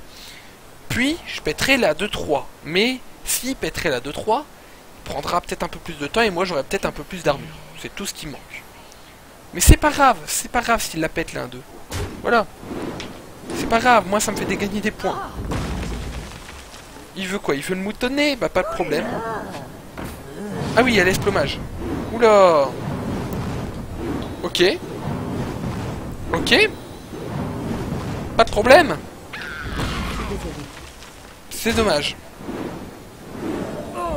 Puis, je pèterai la 2-3. Mais, s'il pèterait la 2-3, il prendra peut-être un peu plus de temps et moi j'aurai peut-être un peu plus d'armure. C'est tout ce qui manque. Mais c'est pas grave s'il la pète la 1-2. Voilà. C'est pas grave, moi ça me fait gagner des points. Il veut quoi? Il veut le moutonner? Bah pas de problème. Ah oui, il y a l'esplomage. Oula. Ok. Ok. Pas de problème. C'est dommage.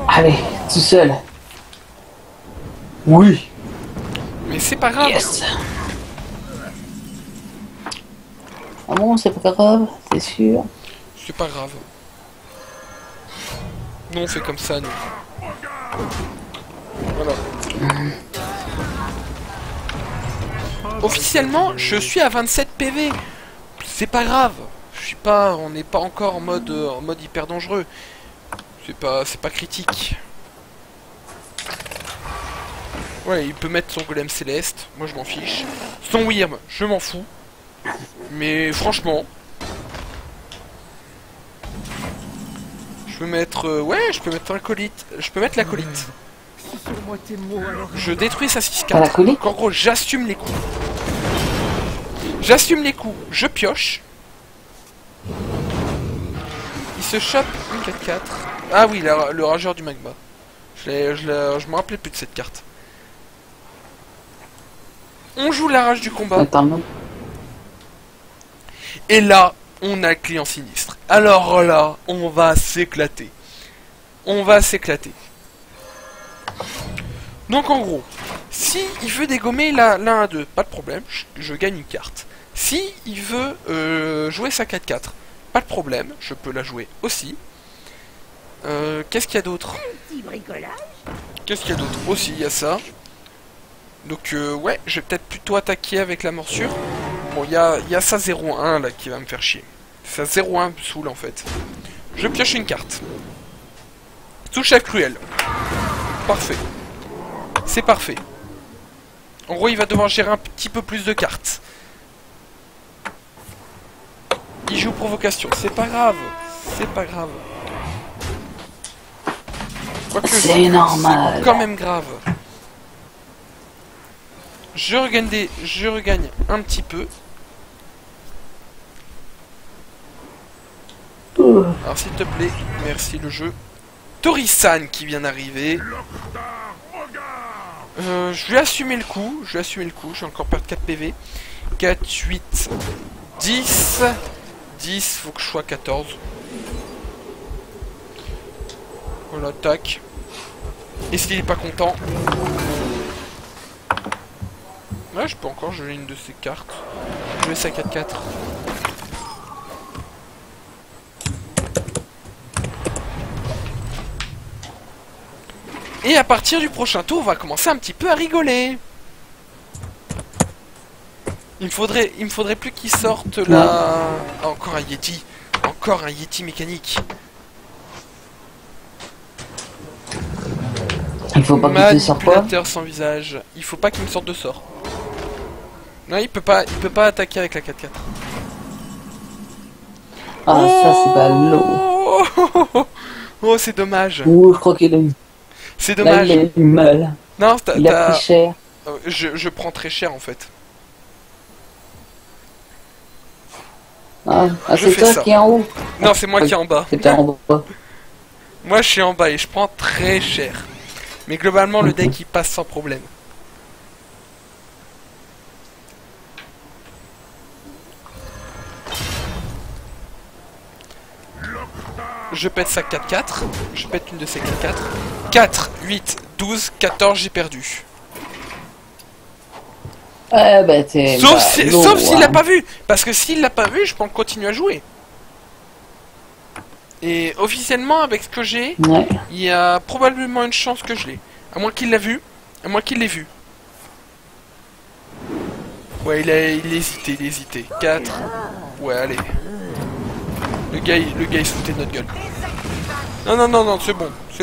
Allez, tout seul. Oui. Mais c'est pas grave. Yes. Ah bon, c'est pas grave, c'est sûr. C'est pas grave. Nous on fait comme ça, nous. Voilà. officiellement, je suis à 27 PV. C'est pas grave. Je suis pas, on n'est pas encore en mode hyper dangereux. C'est pas critique. Ouais, il peut mettre son golem céleste. Moi, je m'en fiche. Son Wyrm, je m'en fous. Mais franchement, je peux mettre, ouais, je peux mettre un colite. Je peux mettre l'acolyte. Je détruis sa 6-4. Donc en gros, j'assume les coups. J'assume les coups. Je pioche. Il se chope une 4-4. Ah oui, le rageur du magma. Je me rappelais plus de cette carte. On joue la rage du combat. Et là, on a le client sinistre. Alors là, on va s'éclater. On va s'éclater. Donc en gros, si il veut dégommer la 1-2, pas de problème, je gagne une carte. Si il veut jouer sa 4-4, pas de problème, je peux la jouer aussi. Qu'est-ce qu'il y a d'autre? Qu'est-ce qu'il y a d'autre? Aussi, il y a ça. Donc ouais, je vais peut-être plutôt attaquer avec la morsure. Bon, il y a ça 0-1 là qui va me faire chier. Ça 0-1 me saoule en fait. Je pioche une carte. Sous-chef cruel. Parfait. C'est parfait. En gros, il va devoir gérer un petit peu plus de cartes. Il joue provocation. C'est pas grave. C'est pas grave. C'est normal. Quand même grave. Je regagne un petit peu. Alors s'il te plaît, merci le jeu. Tori-san qui vient d'arriver. Je vais assumer le coup. Je vais encore perdre 4 PV. 4, 8, 10. 10, faut que je sois 14. Voilà, tac. Et s'il est pas content... Ouais, je peux encore jouer une de ces cartes. Je vais ça 4-4. Et à partir du prochain tour, on va commencer un petit peu à rigoler. Il me faudrait plus qu'il sorte la... Ah, encore un Yeti. Encore un Yeti mécanique. Il faut pas qu'il te sorte quoi? Manipulateur sans visage. Il faut pas qu'il me sorte de sort. Non, il peut pas attaquer avec la 4-4. Ah, oh, ça c'est pas l'eau. Oh, c'est dommage. Oh, je crois qu'il a eu. C'est dommage. Là, il a eu mal. Non, il a pris cher. Je prends très cher en fait. Ah, c'est toi qui est en haut. Non, c'est moi qui est en bas. C'est en bas. Moi, je suis en bas et je prends très cher. Mais globalement, le deck il passe sans problème. Je pète sa 4-4. Je pète une de ces 4-4. 4, 8, 12, 14, j'ai perdu. Bah t'es... Sauf s'il l'a pas vu. Parce que s'il l'a pas vu, je peux continuer à jouer. Et officiellement, avec ce que j'ai, ouais, il y a probablement une chance que je l'ai. À moins qu'il l'a vu. À moins qu'il l'ait vu. Ouais, il a hésité. 4. Ouais, allez. Le gars, il se foutait de notre gueule. Non, c'est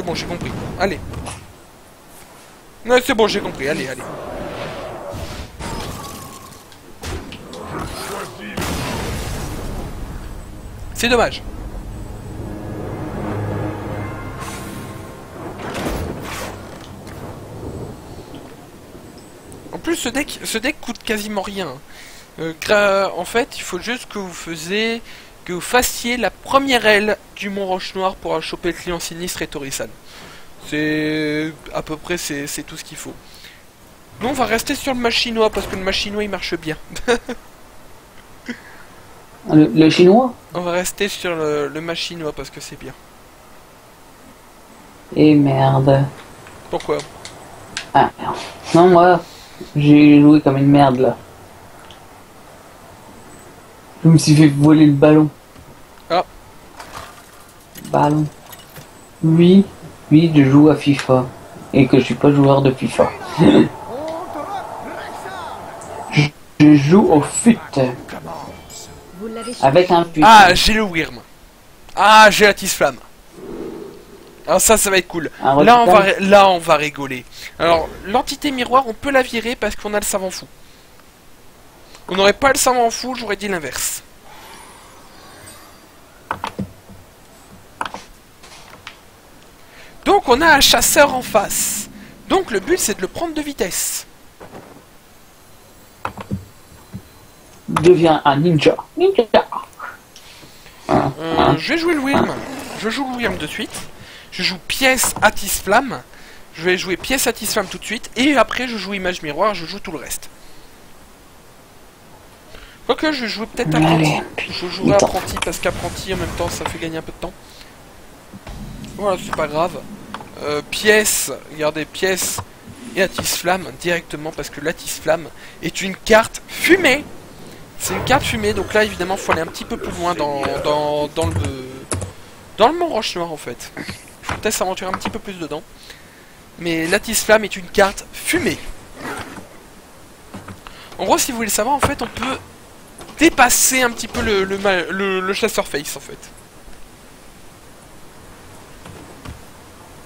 bon, j'ai compris. Allez. Non, c'est bon, j'ai compris, allez. C'est dommage. En plus, ce deck coûte quasiment rien. En fait, il faut juste que vous fassiez la première aile du Mont Roche Noire pour choper le client sinistre et Tori-san. C'est à peu près c'est tout ce qu'il faut. Nous on va rester sur le match chinois parce que le match chinois il marche bien. le chinois? On va rester sur le match chinois parce que c'est bien. Et merde. Pourquoi? Ah merde. Non, moi j'ai joué comme une merde là. Je me suis fait voler le ballon. Ah. Ballon. Oui, je joue à FIFA. Et que je suis pas joueur de FIFA. Je joue au fut. Vous l'avez Avec un fut. Ah, j'ai le Wyrm. Ah, j'ai la Tisse-Flamme. Alors ça va être cool. Un Là, on va rigoler. Alors, l'entité miroir, on peut la virer parce qu'on a le savant fou. On n'aurait pas le savant fou, j'aurais dit l'inverse. Donc, on a un chasseur en face. Donc, le but, c'est de le prendre de vitesse. Devient un ninja. Ninja. Je vais jouer le Wyrm. Je joue le Wyrm de suite. Je joue pièce à Tisse-Flamme. Je vais jouer pièce à Tisse-Flamme tout de suite. Et après, je joue image miroir. Je joue tout le reste. Quoique, je vais jouer peut-être apprenti. Je jouerai apprenti parce qu'apprenti, en même temps, ça fait gagner un peu de temps. Voilà, c'est pas grave. Pièce, regardez, pièce et la Tisse-Flamme directement parce que la Tisse-Flamme est une carte fumée. C'est une carte fumée, donc là, évidemment, il faut aller un petit peu plus loin dans le Mont Roche Noire, en fait. Il faut peut-être s'aventurer un petit peu plus dedans. Mais la Tisse-Flamme est une carte fumée. En gros, si vous voulez le savoir, en fait, on peut dépasser un petit peu le chasseur face, en fait.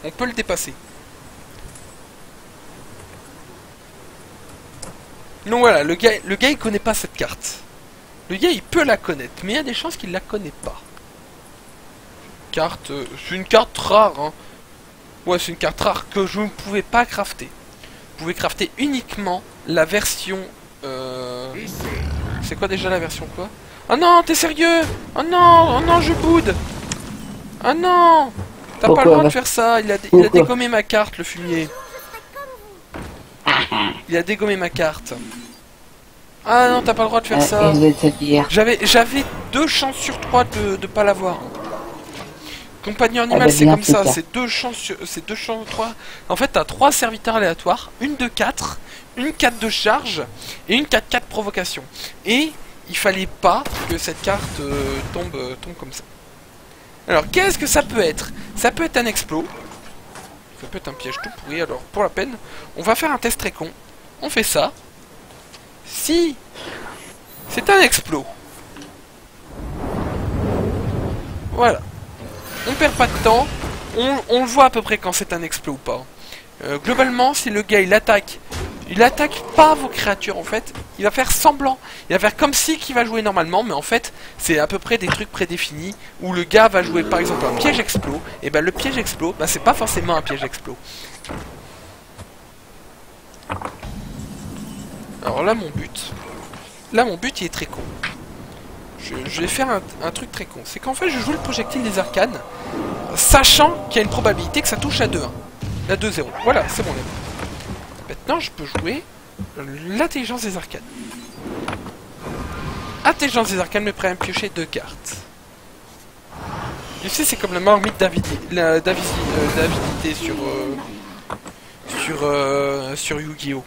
On peut le dépasser. Donc voilà, le gars il connaît pas cette carte. Le gars il peut la connaître, mais il y a des chances qu'il la connaît pas. Carte, c'est une carte rare, hein. Ouais, c'est une carte rare que je ne pouvais pas crafter. Vous pouvez crafter uniquement la version... C'est quoi déjà la version quoi? Oh non, t'es sérieux? Oh non, je boude. Oh non. T'as pas le droit de faire ça, il a dégommé ma carte, le fumier. Il a dégommé ma carte. Ah non, t'as pas le droit de faire ça. J'avais 2 chances sur 3 de pas l'avoir. Compagnon animal, c'est comme ça, c'est 2 chances sur 3. En fait, t'as 3 serviteurs aléatoires, une de 4, une 4 de charge et une 4-4 provocation. Et il fallait pas que cette carte tombe comme ça. Alors, qu'est-ce que ça peut être? Ça peut être un explos. Ça peut être un piège tout pourri. Alors, pour la peine, on va faire un test très con. On fait ça. Si c'est un explos. Voilà. On perd pas de temps. On le voit à peu près quand c'est un explos ou pas. Globalement, si le gars il attaque pas vos créatures en fait, il va faire semblant, il va faire comme si qu'il va jouer normalement, mais en fait c'est à peu près des trucs prédéfinis où le gars va jouer par exemple un piège explos, et ben le piège explos, ben c'est pas forcément un piège explos. Alors là mon but il est très con. Je vais faire un truc très con, c'est qu'en fait je joue le projectile des arcanes, sachant qu'il y a une probabilité que ça touche à 2-1. La 2-0. Voilà, c'est bon. Maintenant, je peux jouer l'intelligence des arcanes. Intelligence des arcanes me permet de piocher 2 cartes. Tu sais, c'est comme la marmite d'avidité sur Yu-Gi-Oh!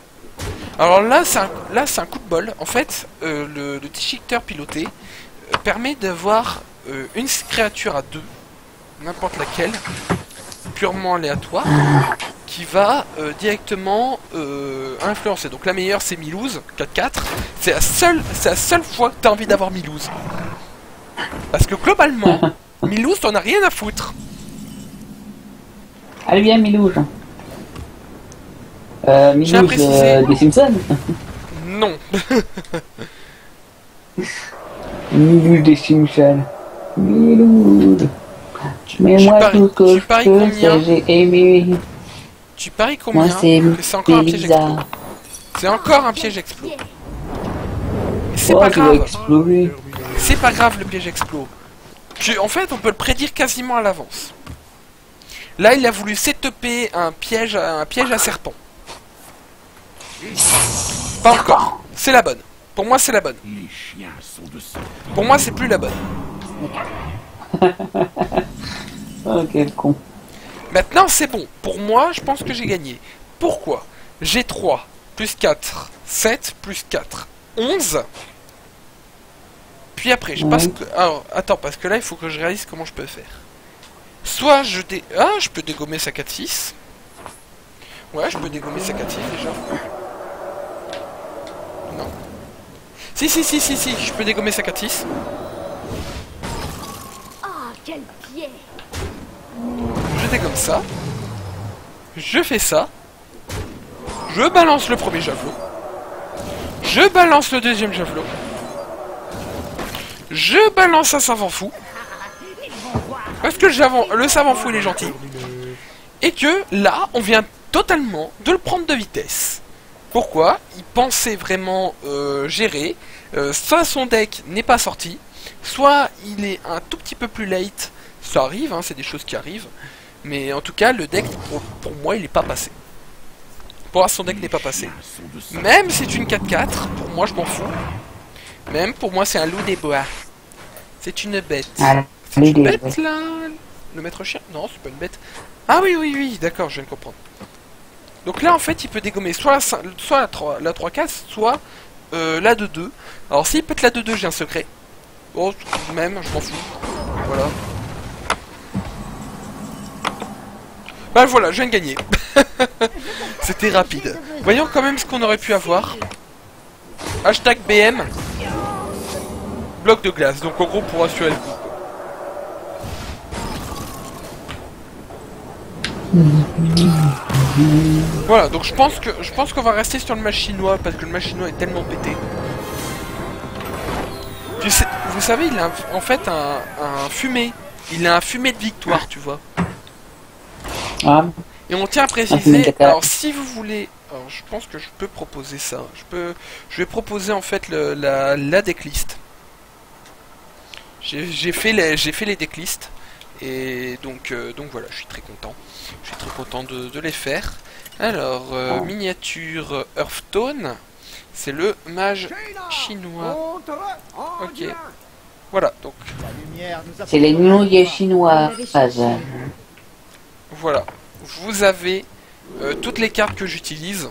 Alors là, c'est un coup de bol. En fait, le déchiqueteur piloté permet d'avoir une créature à 2, n'importe laquelle, purement aléatoire, qui va directement influencer. Donc la meilleure c'est Milouz, 4-4. C'est la seule fois que tu as envie d'avoir Milouz. Parce que globalement, Milouz t'en as rien à foutre. Allez bien Milouz. Milouz des Simpsons. Non. Milouz des Simpsons. Milouz. Mais moi tout ce que je peux, c'est j'ai aimé. Tu paries combien? C'est encore un piège explos. C'est encore un piège explos. Mais c'est pas grave. C'est pas grave le piège explos. En fait, on peut le prédire quasiment à l'avance. Là, il a voulu setuper un piège à serpent. Pas encore. C'est la bonne. Pour moi, c'est la bonne. Pour moi, c'est plus la bonne. Oh, quel con. Maintenant, c'est bon. Pour moi, je pense que j'ai gagné. Pourquoi? J'ai 3, plus 4, 7, plus 4, 11. Puis après, je passe... Alors, attends, parce que là, il faut que je réalise comment je peux faire. Soit je je peux dégommer sa 4-6. Ouais, je peux dégommer sa 4-6, déjà. Non. Si, je peux dégommer sa 4-6. Oh, quel pied! Je dégomme ça. Je fais ça. Je balance le premier javelot. Je balance le deuxième javelot. Je balance un savant fou. Parce que le savant fou il est gentil. Et que là, on vient totalement de le prendre de vitesse. Pourquoi? Il pensait vraiment gérer. Soit son deck n'est pas sorti, soit il est un tout petit peu plus late. Ça arrive, hein, c'est des choses qui arrivent. Mais en tout cas, le deck, pour moi, il n'est pas passé. Pour moi, son deck n'est pas passé. Même si c'est une 4-4, pour moi, je m'en fous. Même pour moi, c'est un loup des bois. C'est une bête. C'est une bête, là? Le maître chien? Non, c'est pas une bête. Ah oui, d'accord, je viens de comprendre. Donc là, en fait, il peut dégommer soit la 3-4, soit la 2-2. Alors, s'il pète la 2-2, j'ai un secret. Oh, même, je m'en fous. Voilà. Bah voilà, je viens de gagner. C'était rapide. Voyons quand même ce qu'on aurait pu avoir. Hashtag BM. Bloc de glace. Donc en gros pour assurer le coup. Voilà, donc je pense qu'on va rester sur le match chinois parce que le match chinois est tellement pété. Vous savez, il a en fait un fumé. Il a un fumé de victoire, tu vois. Ah. Et on tient à préciser, alors si vous voulez, alors je pense que je peux proposer ça. Je vais proposer en fait la decklist. J'ai fait les decklists et donc voilà, je suis très content. Je suis très content de les faire. Alors miniature Hearthstone, c'est le mage chinois. Ok. Voilà donc. C'est les nouilles chinois. Voilà. Vous avez toutes les cartes que j'utilise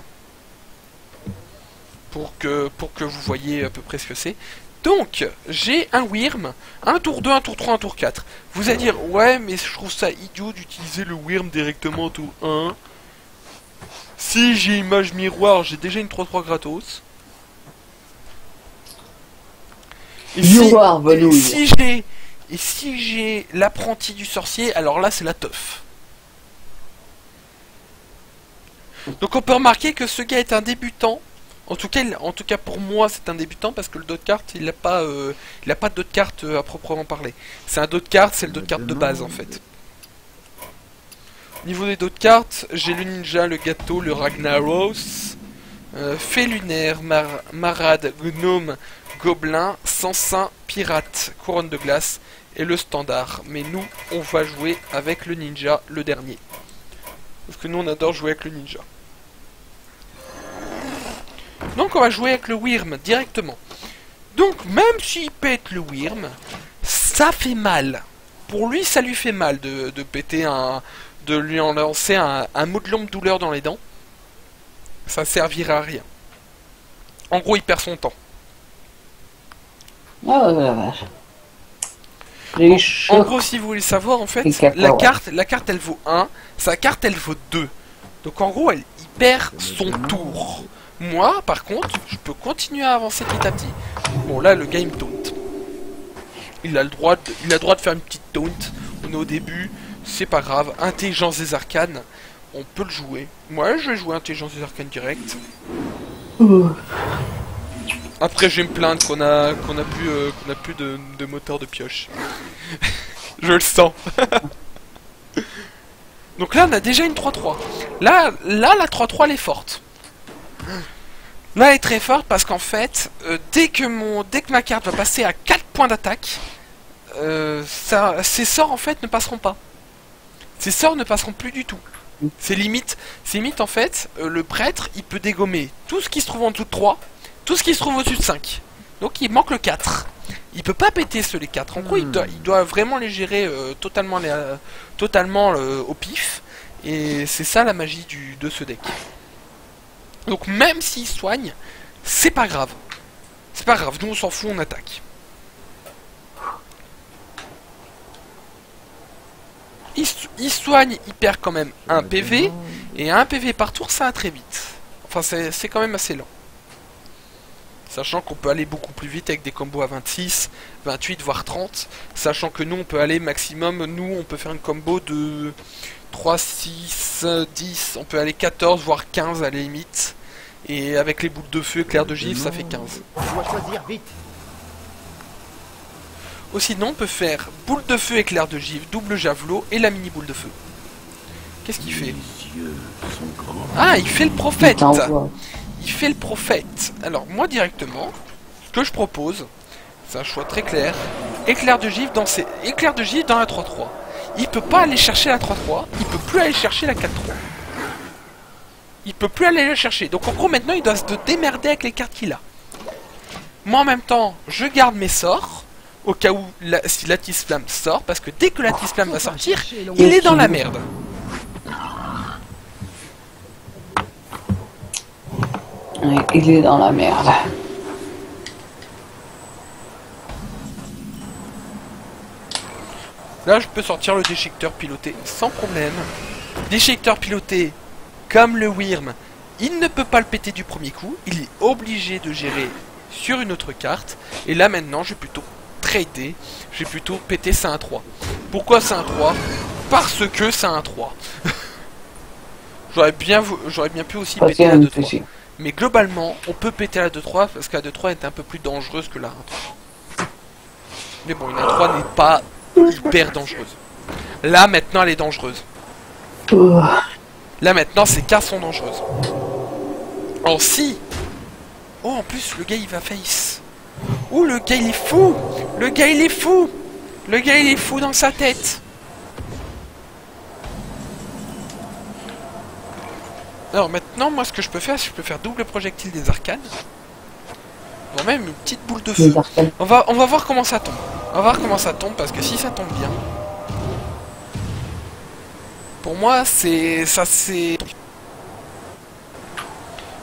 pour que vous voyez à peu près ce que c'est. Donc, j'ai un Wyrm, un tour 2, un tour 3, un tour 4. Vous allez dire, ouais, mais je trouve ça idiot d'utiliser le Wyrm directement au tour 1. Si j'ai image miroir, j'ai déjà une 3-3 gratos. Et si j'ai l'apprenti du sorcier, alors là c'est la teuf. Donc on peut remarquer que ce gars est un débutant. En tout cas pour moi c'est un débutant parce que le dos de carte il a pas de dos de carte à proprement parler. C'est un dos de carte, c'est le dos de carte de base en fait. Au niveau des dos de cartes, j'ai le ninja, le gâteau, le Ragnaros, fée lunaire, marade, gnome, gobelin, sansin, pirate, couronne de glace et le standard. Mais nous on va jouer avec le ninja, le dernier. Parce que nous on adore jouer avec le ninja. Donc on va jouer avec le Wyrm directement. Donc même s'il pète le Wyrm, ça fait mal. Pour lui ça lui fait mal de péter de lui en lancer un modelon de douleur dans les dents. Ça servira à rien. En gros il perd son temps. Oh la vache. En gros si vous voulez savoir en fait, la carte elle vaut 1, sa carte elle vaut 2. Donc en gros il perd son tour. Moi, par contre, je peux continuer à avancer petit à petit. Bon, là, le gars, il me taunt. Il a le droit de faire une petite taunt. On est au début, c'est pas grave. Intelligence des arcanes, on peut le jouer. Moi, je vais jouer Intelligence des arcanes direct. Après, je vais me plaindre qu'on a plus de moteur de pioche. Je le sens. Donc là, on a déjà une 3-3. Là, la 3-3, elle est forte. Là, elle est très forte parce qu'en fait, dès que ma carte va passer à 4 points d'attaque, ses sorts en fait ne passeront pas. Ses sorts ne passeront plus du tout. C'est limite en fait, le prêtre, il peut dégommer tout ce qui se trouve en dessous de 3, tout ce qui se trouve au-dessus de 5. Donc il manque le 4. Il peut pas péter les 4. En gros, il doit vraiment les gérer totalement au pif. Et c'est ça la magie de ce deck. Donc même s'il soigne, c'est pas grave. C'est pas grave, nous on s'en fout, on attaque. Il soigne, il perd quand même un PV. Et un PV par tour, ça va très vite. Enfin, c'est quand même assez lent. Sachant qu'on peut aller beaucoup plus vite avec des combos à 26, 28, voire 30. Sachant que nous, on peut aller maximum, nous, on peut faire un combo de 3, 6, 10, on peut aller 14, voire 15 à la limite. Et avec les boules de feu, éclair de gifle, ça fait 15. On doit choisir vite. Ou sinon, on peut faire boule de feu, éclair de gifle, double javelot et la mini boule de feu. Qu'est-ce qu'il fait? Ah, il fait le prophète! Il fait le prophète. Alors, moi, directement, ce que je propose, c'est un choix très clair. Éclair de gifle dans la 3-3. Il peut pas aller chercher la 3-3, il peut plus aller chercher la 4-3. Il peut plus aller la chercher. Donc, en gros, maintenant, il doit se démerder avec les cartes qu'il a. Moi, en même temps, je garde mes sorts. Au cas où si Latisflamme sort, parce que dès que Latisflamme va sortir, il est dans la merde. Ouais, il est dans la merde. Là, je peux sortir le déchiqueteur piloté sans problème. Déchiqueteur piloté, comme le Wyrm, il ne peut pas le péter du premier coup. Il est obligé de gérer sur une autre carte. Et là, maintenant, je vais plutôt trader. Je vais plutôt péter ça 1-3. Pourquoi c'est 1-3? Parce que c'est 1-3. J'aurais bien pu aussi péter la 2-3. Mais globalement, on peut péter la 2-3 parce que la 2-3 est un peu plus dangereuse que la 1-3. Mais bon, une 1-3 n'est pas hyper dangereuse. Là, maintenant, elle est dangereuse. Là, maintenant, ces cartes sont dangereuses. Oh, si! Oh, en plus, le gars, il va face. Oh, le gars, il est fou! Le gars, il est fou! Le gars, il est fou dans sa tête! Alors maintenant, moi, ce que je peux faire, c'est que je peux faire double projectile des arcanes. Bon, même une petite boule de feu. On va voir comment ça tombe. On va voir comment ça tombe, parce que si ça tombe bien... Pour moi, c'est...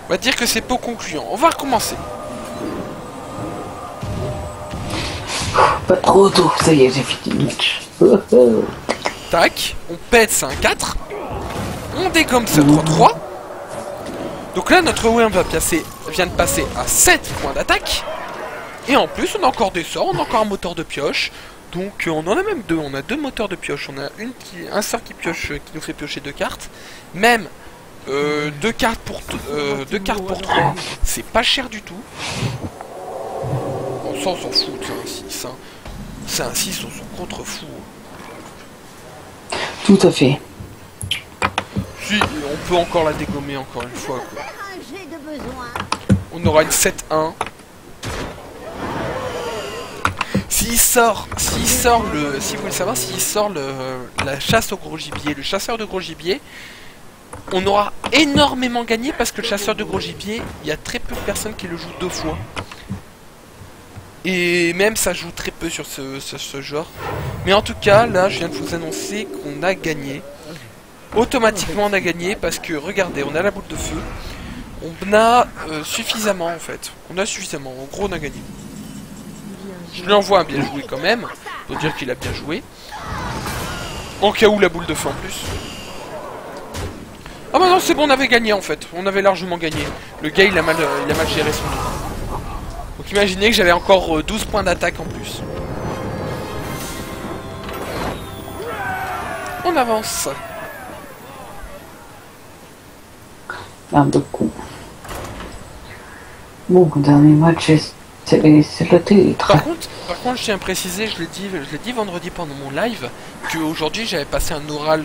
On va dire que c'est peu concluant. On va recommencer. Pas trop tôt, ça y est, j'ai fini le match. Tac, on pète, c'est un 4. On dégomme ce 3-3. Donc là, notre Wyrm vient de passer à 7 points d'attaque. Et en plus, on a encore des sorts, on a encore un moteur de pioche. Donc on en a même deux, on a deux moteurs de pioche. On a un sort qui pioche, qui nous fait piocher 2 cartes. Même 2 cartes pour 3, c'est pas cher du tout. Bon, ça on s'en fout, c'est un 6. Hein. C'est un 6, on s'en contre-fout. Tout à fait. Si, on peut encore la dégommer encore une fois. Quoi. On aura une 7-1. Si vous voulez savoir, s'il sort la chasse au gros gibier, le chasseur de gros gibier, on aura énormément gagné parce que le chasseur de gros gibier, il y a très peu de personnes qui le jouent 2 fois. Et même ça joue très peu sur ce genre. Mais en tout cas, là, je viens de vous annoncer qu'on a gagné. Automatiquement, on a gagné parce que, regardez, on a la boule de feu. On a suffisamment, en fait. On a suffisamment. En gros, on a gagné. Je lui envoie un bien joué quand même. Faut dire qu'il a bien joué. En cas où la boule de feu en plus. Ah bah non, c'est bon, on avait gagné en fait. On avait largement gagné. Le gars, il a mal géré son tour. Donc imaginez que j'avais encore 12 points d'attaque en plus. On avance. Un peu con. Bon, dernier match, c'est le titre. Par contre, je tiens à préciser, je l'ai dit vendredi pendant mon live, qu'aujourd'hui j'avais passé un oral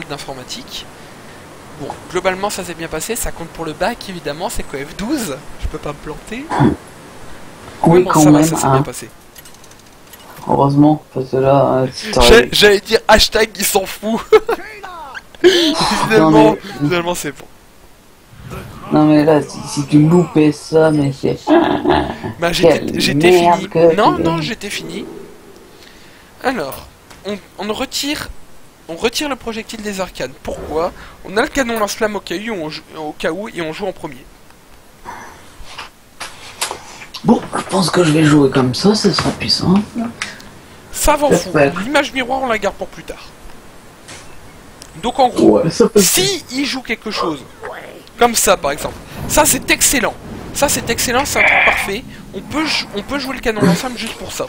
d'informatique. Bon, globalement ça s'est bien passé, ça compte pour le bac évidemment, c'est quoi F12, je peux pas me planter. Oui, bon, quand ça même, va, ça s'est bien passé. Heureusement, parce que là, j'allais dire hashtag il s'en fout. Finalement c'est bon. Non mais là, si tu loupais ça, mais c'est... Bah j'étais fini. Non, j'étais fini. Alors, on retire le projectile des arcanes. Pourquoi? On a le canon lance-flamme au cas où et on joue en premier. Bon, je pense que je vais jouer comme ça, ce sera puissant. Ça va en fou. L'image miroir, on la garde pour plus tard. Donc en gros, ouais, si il joue quelque chose, comme ça par exemple, ça c'est excellent. Ça c'est excellent, c'est un truc parfait. On peut jouer le canon d'ensemble juste pour ça.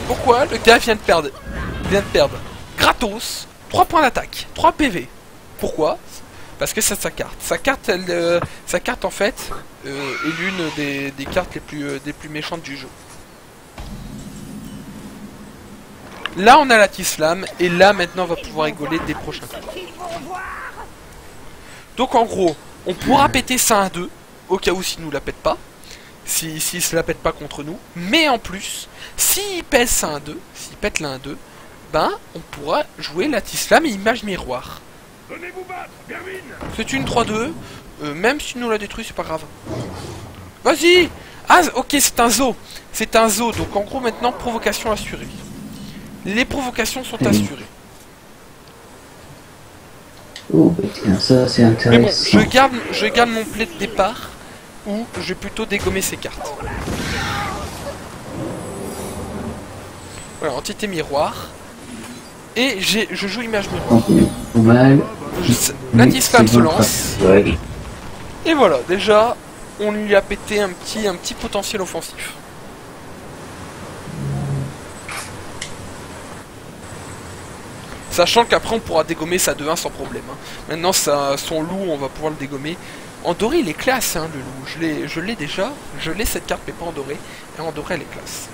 Pourquoi? Le gars vient de perdre. Gratos, 3 points d'attaque, 3 PV. Pourquoi? Parce que c'est sa carte. Sa carte en fait est l'une des cartes les plus méchantes du jeu. Là on a la Tislam et là maintenant on va pouvoir rigoler des prochains tours. Donc en gros, on pourra péter ça 1-2 au cas où s'il nous la pète pas. S'il se la pète pas contre nous. Mais en plus, s'il pèse ça 1-2, s'il pète la 1-2, ben on pourra jouer la Tislam et image miroir. C'est une 3-2, même si nous la détruit, c'est pas grave. Vas-y! Ah, ok, c'est un zoo. C'est un zoo, donc en gros, maintenant, provocation assurée. Les provocations sont assurées. Oh, bah tiens, ça c'est Mais bon, intéressant. je garde mon play de départ, ou je vais plutôt dégommer ces cartes. Voilà, entité miroir. Et je joue image miroir. Mal. La Tislam se lance. Ouais. Et voilà, déjà, on lui a pété un petit potentiel offensif. Sachant qu'après on pourra dégommer sa 2-1 sans problème. Hein. Maintenant son loup, on va pouvoir le dégommer. En doré il est classe hein, le loup. Je l'ai déjà. Je l'ai cette carte mais pas en doré. Et en doré elle est classe.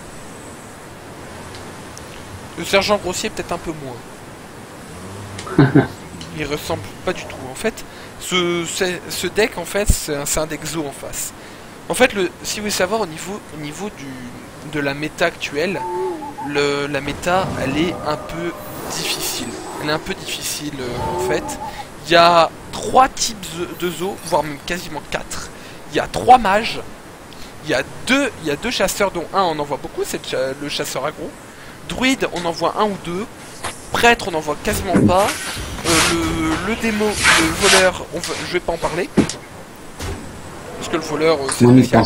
Le sergent grossier peut-être un peu moins. Il ressemble pas du tout. En fait, ce deck en fait c'est un deck zoo en face. En fait, si vous voulez savoir au niveau de la méta actuelle, la méta elle est un peu difficile. Elle est un peu difficile en fait. Il y a 3 types de zoos, voire même quasiment 4. Il y a 3 mages. Il y a 2 chasseurs dont un on en voit beaucoup, c'est le chasseur aggro. Druide on en voit 1 ou 2. Prêtre on en voit quasiment pas. Le démo, le voleur, je vais pas en parler. Parce que le voleur c'est spécial.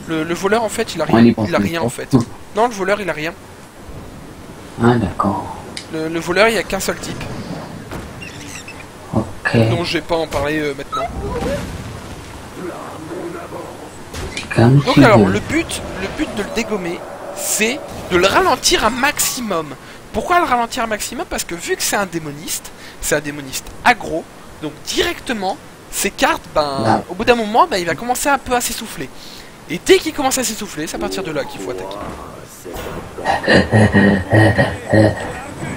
Le voleur en fait il a rien en fait. Non le voleur il a rien. Ah d'accord. Le voleur il y a qu'un seul type. Ok. Donc je vais pas en parler maintenant. Donc alors le but de le dégommer c'est de le ralentir un maximum. Pourquoi le ralentir un maximum? Parce que vu que c'est un démoniste aggro, donc directement ces cartes, ben au bout d'un moment il va commencer un peu à s'essouffler. Et dès qu'il commence à s'essouffler, c'est à partir de là qu'il faut attaquer.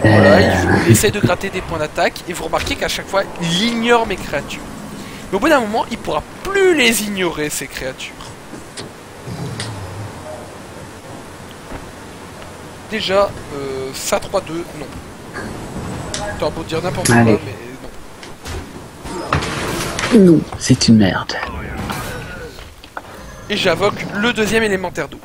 Voilà, il essaie de gratter des points d'attaque et vous remarquez qu'à chaque fois il ignore mes créatures. Mais au bout d'un moment il pourra plus les ignorer ces créatures. Déjà, ça 3-2, non. T'as beau dire n'importe quoi, mais non. Non, c'est une merde. Et j'invoque le deuxième élémentaire d'eau.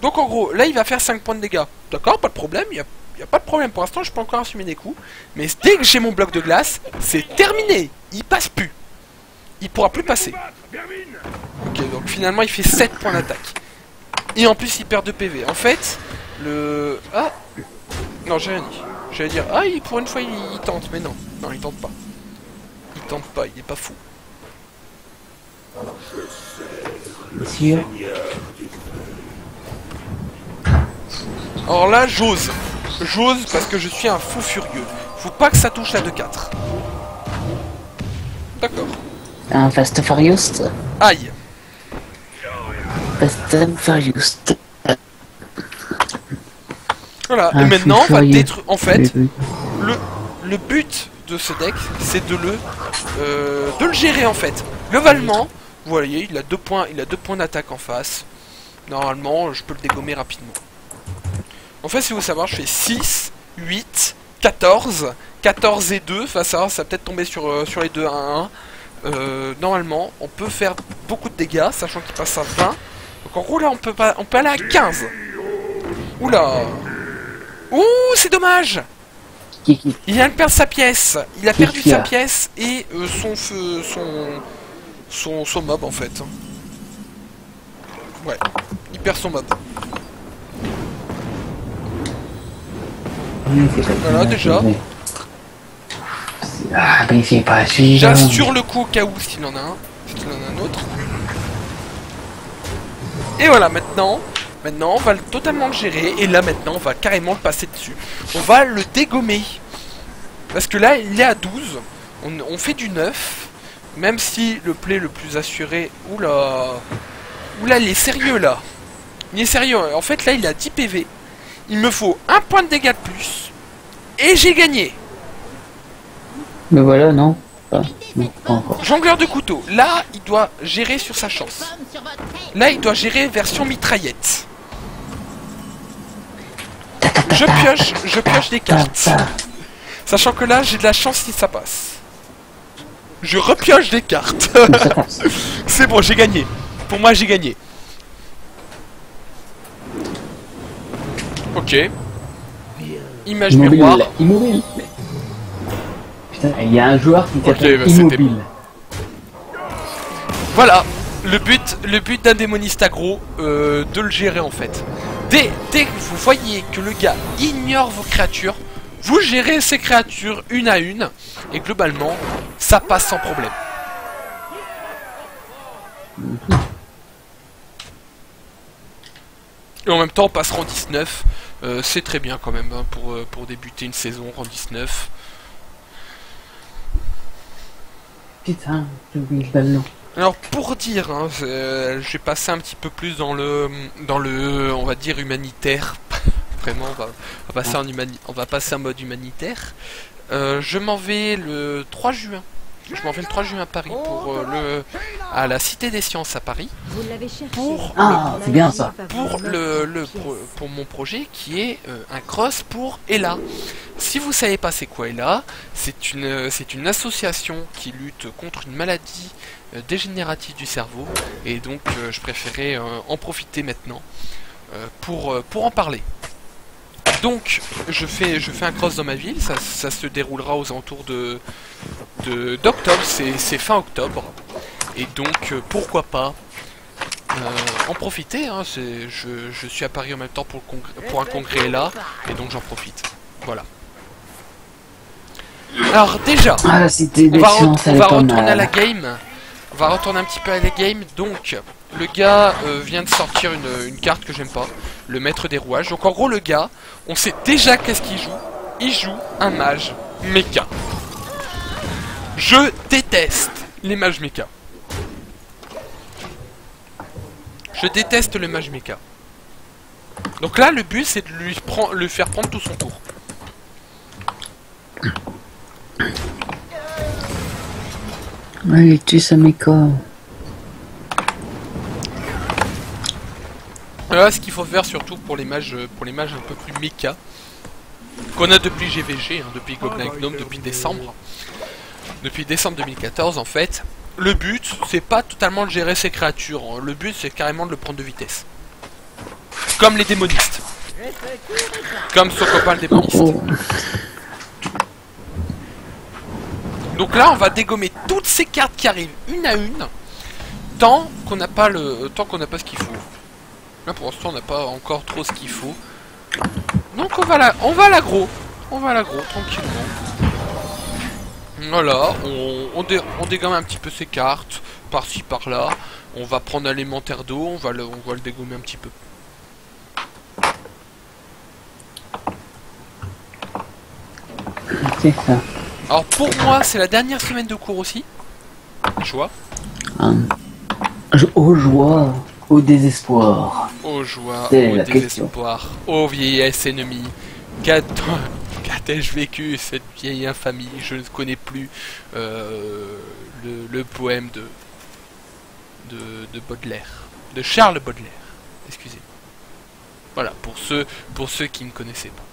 Donc en gros, là il va faire 5 points de dégâts. D'accord, pas de problème, il n'y a pas de problème pour l'instant, je peux encore assumer des coups. Mais dès que j'ai mon bloc de glace, c'est terminé. Il passe plus. Il pourra plus passer. Ok, donc finalement il fait 7 points d'attaque. Et en plus il perd 2 PV. En fait, Ah non, j'ai rien dit. J'allais dire, ah, pour une fois il tente, mais non. Non, il tente pas. Il tente pas, il est pas fou. Monsieur. Alors là, j'ose. J'ose parce que je suis un fou furieux. Faut pas que ça touche la 2-4. D'accord. Un Fast and Furious. Aïe. Fast and Furious. Voilà, et maintenant on va détruire. En fait, le but de ce deck, c'est de le gérer en fait. Globalement, vous voyez, il a 2 points d'attaque en face. Normalement, je peux le dégommer rapidement. En fait, si vous voulez savoir, je fais 6, 8, 14, 14 et 2. Enfin, ça va peut-être tomber sur les 2 à 1. Normalement, on peut faire beaucoup de dégâts, sachant qu'il passe à 20. Donc en gros, là, on peut aller à 15. Oula. Ouh, c'est dommage. Il vient de perdre sa pièce. Il a perdu sa pièce et son mob en fait. Ouais, il perd son mob. Voilà déjà. Ah, mais c'est pas suffisant. J'assure le coup au cas où s'il en a un. S'il en a un autre. Et voilà, maintenant, on va totalement le gérer. Et là, maintenant, on va carrément le passer dessus. On va le dégommer. Parce que là, il est à 12. On fait du 9. Même si le play le plus assuré... Oula. Oula, il est sérieux, là. Il est sérieux. En fait, là, il a 10 PV. Il me faut un point de dégâts de plus. Et j'ai gagné. Mais voilà, non. Ah, non, pas encore. Jongleur de couteau. Là, il doit gérer sur sa chance. Là, il doit gérer version mitraillette. Je pioche des cartes. Sachant que là, j'ai de la chance si ça passe. Je repioche des cartes. C'est bon, j'ai gagné. Pour moi, j'ai gagné. Ok. Image miroir. Immobile. Putain, il y a un joueur qui s'appelle bah, c'était Immobile. bon. Voilà. Le but d'un démoniste aggro, de le gérer en fait. Dès que vous voyez que le gars ignore vos créatures, vous gérez ces créatures une à une, et globalement, ça passe sans problème. Et en même temps, on passe rang 19, c'est très bien quand même, hein, pour débuter une saison, rang 19. Putain, j'ai oublié le ballon. Alors pour dire, hein, je vais passer un petit peu plus dans le, on va dire humanitaire. Vraiment, on va passer en mode humanitaire. Je m'en vais le 3 juin. Je m'en vais le 3 juin à Paris pour à la Cité des Sciences à Paris. Vous l'avez cherché. C'est bien ça. Pour mon projet qui est un cross pour Ella. Si vous savez pas c'est quoi Ella, c'est une association qui lutte contre une maladie dégénérative du cerveau, et donc je préférais en profiter maintenant pour en parler. Donc je fais un cross dans ma ville, ça se déroulera aux alentours d'octobre, c'est fin octobre, et donc pourquoi pas en profiter, hein, je suis à Paris en même temps pour un congrès là, et donc j'en profite. Voilà. Alors déjà, Ah, la Cité des Sciences, on elle est va pas retourner à mal. la game. On va retourner un petit peu à la game. Donc, le gars vient de sortir une carte que j'aime pas, le maître des rouages. Donc en gros, le gars, on sait déjà qu'est-ce qu'il joue. Il joue un mage méca. Je déteste les mages méca. Je déteste le mage méca. Donc là, le but, c'est de lui faire prendre tout son tour. Allez, tue ça, méca. Là, ce qu'il faut faire surtout pour les mages un peu plus méca, qu'on a depuis GVG, hein, depuis Goblin Gnome, depuis décembre 2014 en fait. Le but, c'est pas totalement de gérer ses créatures, hein. Le but, c'est carrément de le prendre de vitesse. Comme les démonistes. Comme son copain le démoniste. Oh. Donc là, on va dégommer toutes ces cartes qui arrivent une à une, tant qu'on n'a pas ce qu'il faut. Là, pour l'instant, on n'a pas encore trop ce qu'il faut. Donc on va à l'aggro. On va à l'aggro, tranquillement. Voilà, on dégomme un petit peu ces cartes, par-ci, par-là. On va prendre un élémentaire d'eau, on va le dégommer un petit peu. C'est ça. Alors pour moi, c'est la dernière semaine de cours aussi. Joie. Aux joies, au désespoir. Aux joies, C'est au la désespoir, aux vieillesses ennemies. Qu'a-t-je vécu cette vieille infamie? Je ne connais plus le poème de Baudelaire. De Charles Baudelaire. Excusez-moi. Voilà, pour ceux qui ne connaissaient pas.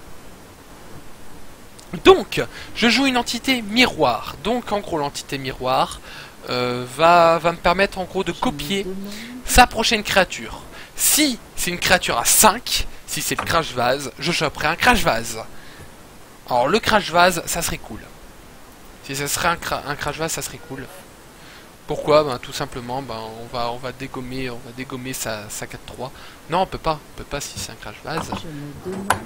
Donc, je joue une entité miroir. Donc, en gros, l'entité miroir va me permettre, en gros, de copier sa prochaine créature. Si c'est une créature à 5, si c'est le crash vase, je choperai un crash vase. Alors, le crash vase, ça serait cool. Si ça serait un crash vase, ça serait cool. Pourquoi? Ben, tout simplement, ben, on va dégommer sa 4-3. Non, on peut pas si c'est un crash vase.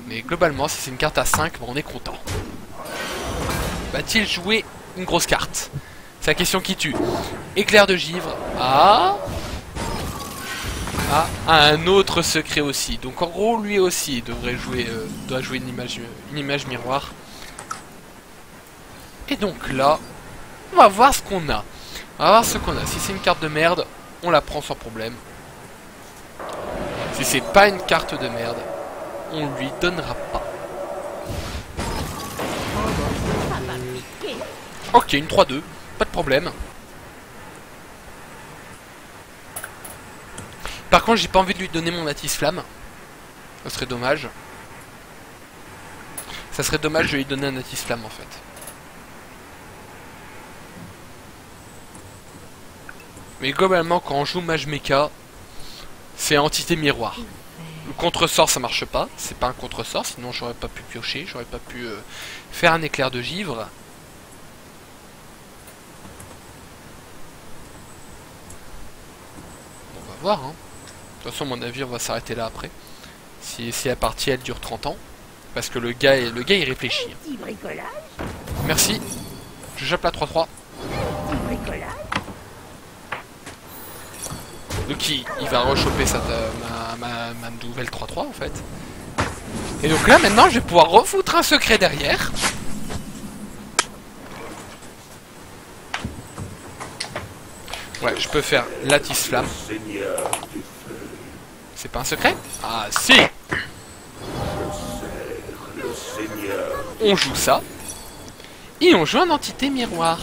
Mais globalement, si c'est une carte à 5, ben, on est content. Va-t-il jouer une grosse carte. C'est la question qui tue. Éclair de givre. Ah, un autre secret aussi. Donc en gros, lui aussi devrait jouer, doit jouer une image miroir. Et donc là, on va voir ce qu'on a. On va voir ce qu'on a. Si c'est une carte de merde, on la prend sans problème. Si c'est pas une carte de merde, on lui donnera pas. Ok, une 3-2, pas de problème. Par contre, j'ai pas envie de lui donner mon Natis Flamme. Ça serait dommage. Ça serait dommage de lui donner un Natis Flamme en fait. Mais globalement, quand on joue Mage Mecha, c'est entité miroir. Le contre-sort ça marche pas, c'est pas un contre-sort, sinon j'aurais pas pu piocher, j'aurais pas pu faire un éclair de givre. On va voir, hein. De toute façon, mon avis, on va s'arrêter là après. Si la partie elle dure 30 ans. Parce que le gars il réfléchit. Merci. Je jappe la 3-3. Donc il va rechoper ma nouvelle 3-3 en fait. Et donc là maintenant je vais pouvoir refoutre un secret derrière. Ouais, je peux faire Lattice Flamme. C'est pas un secret? Ah si! On joue ça. Et on joue une entité miroir.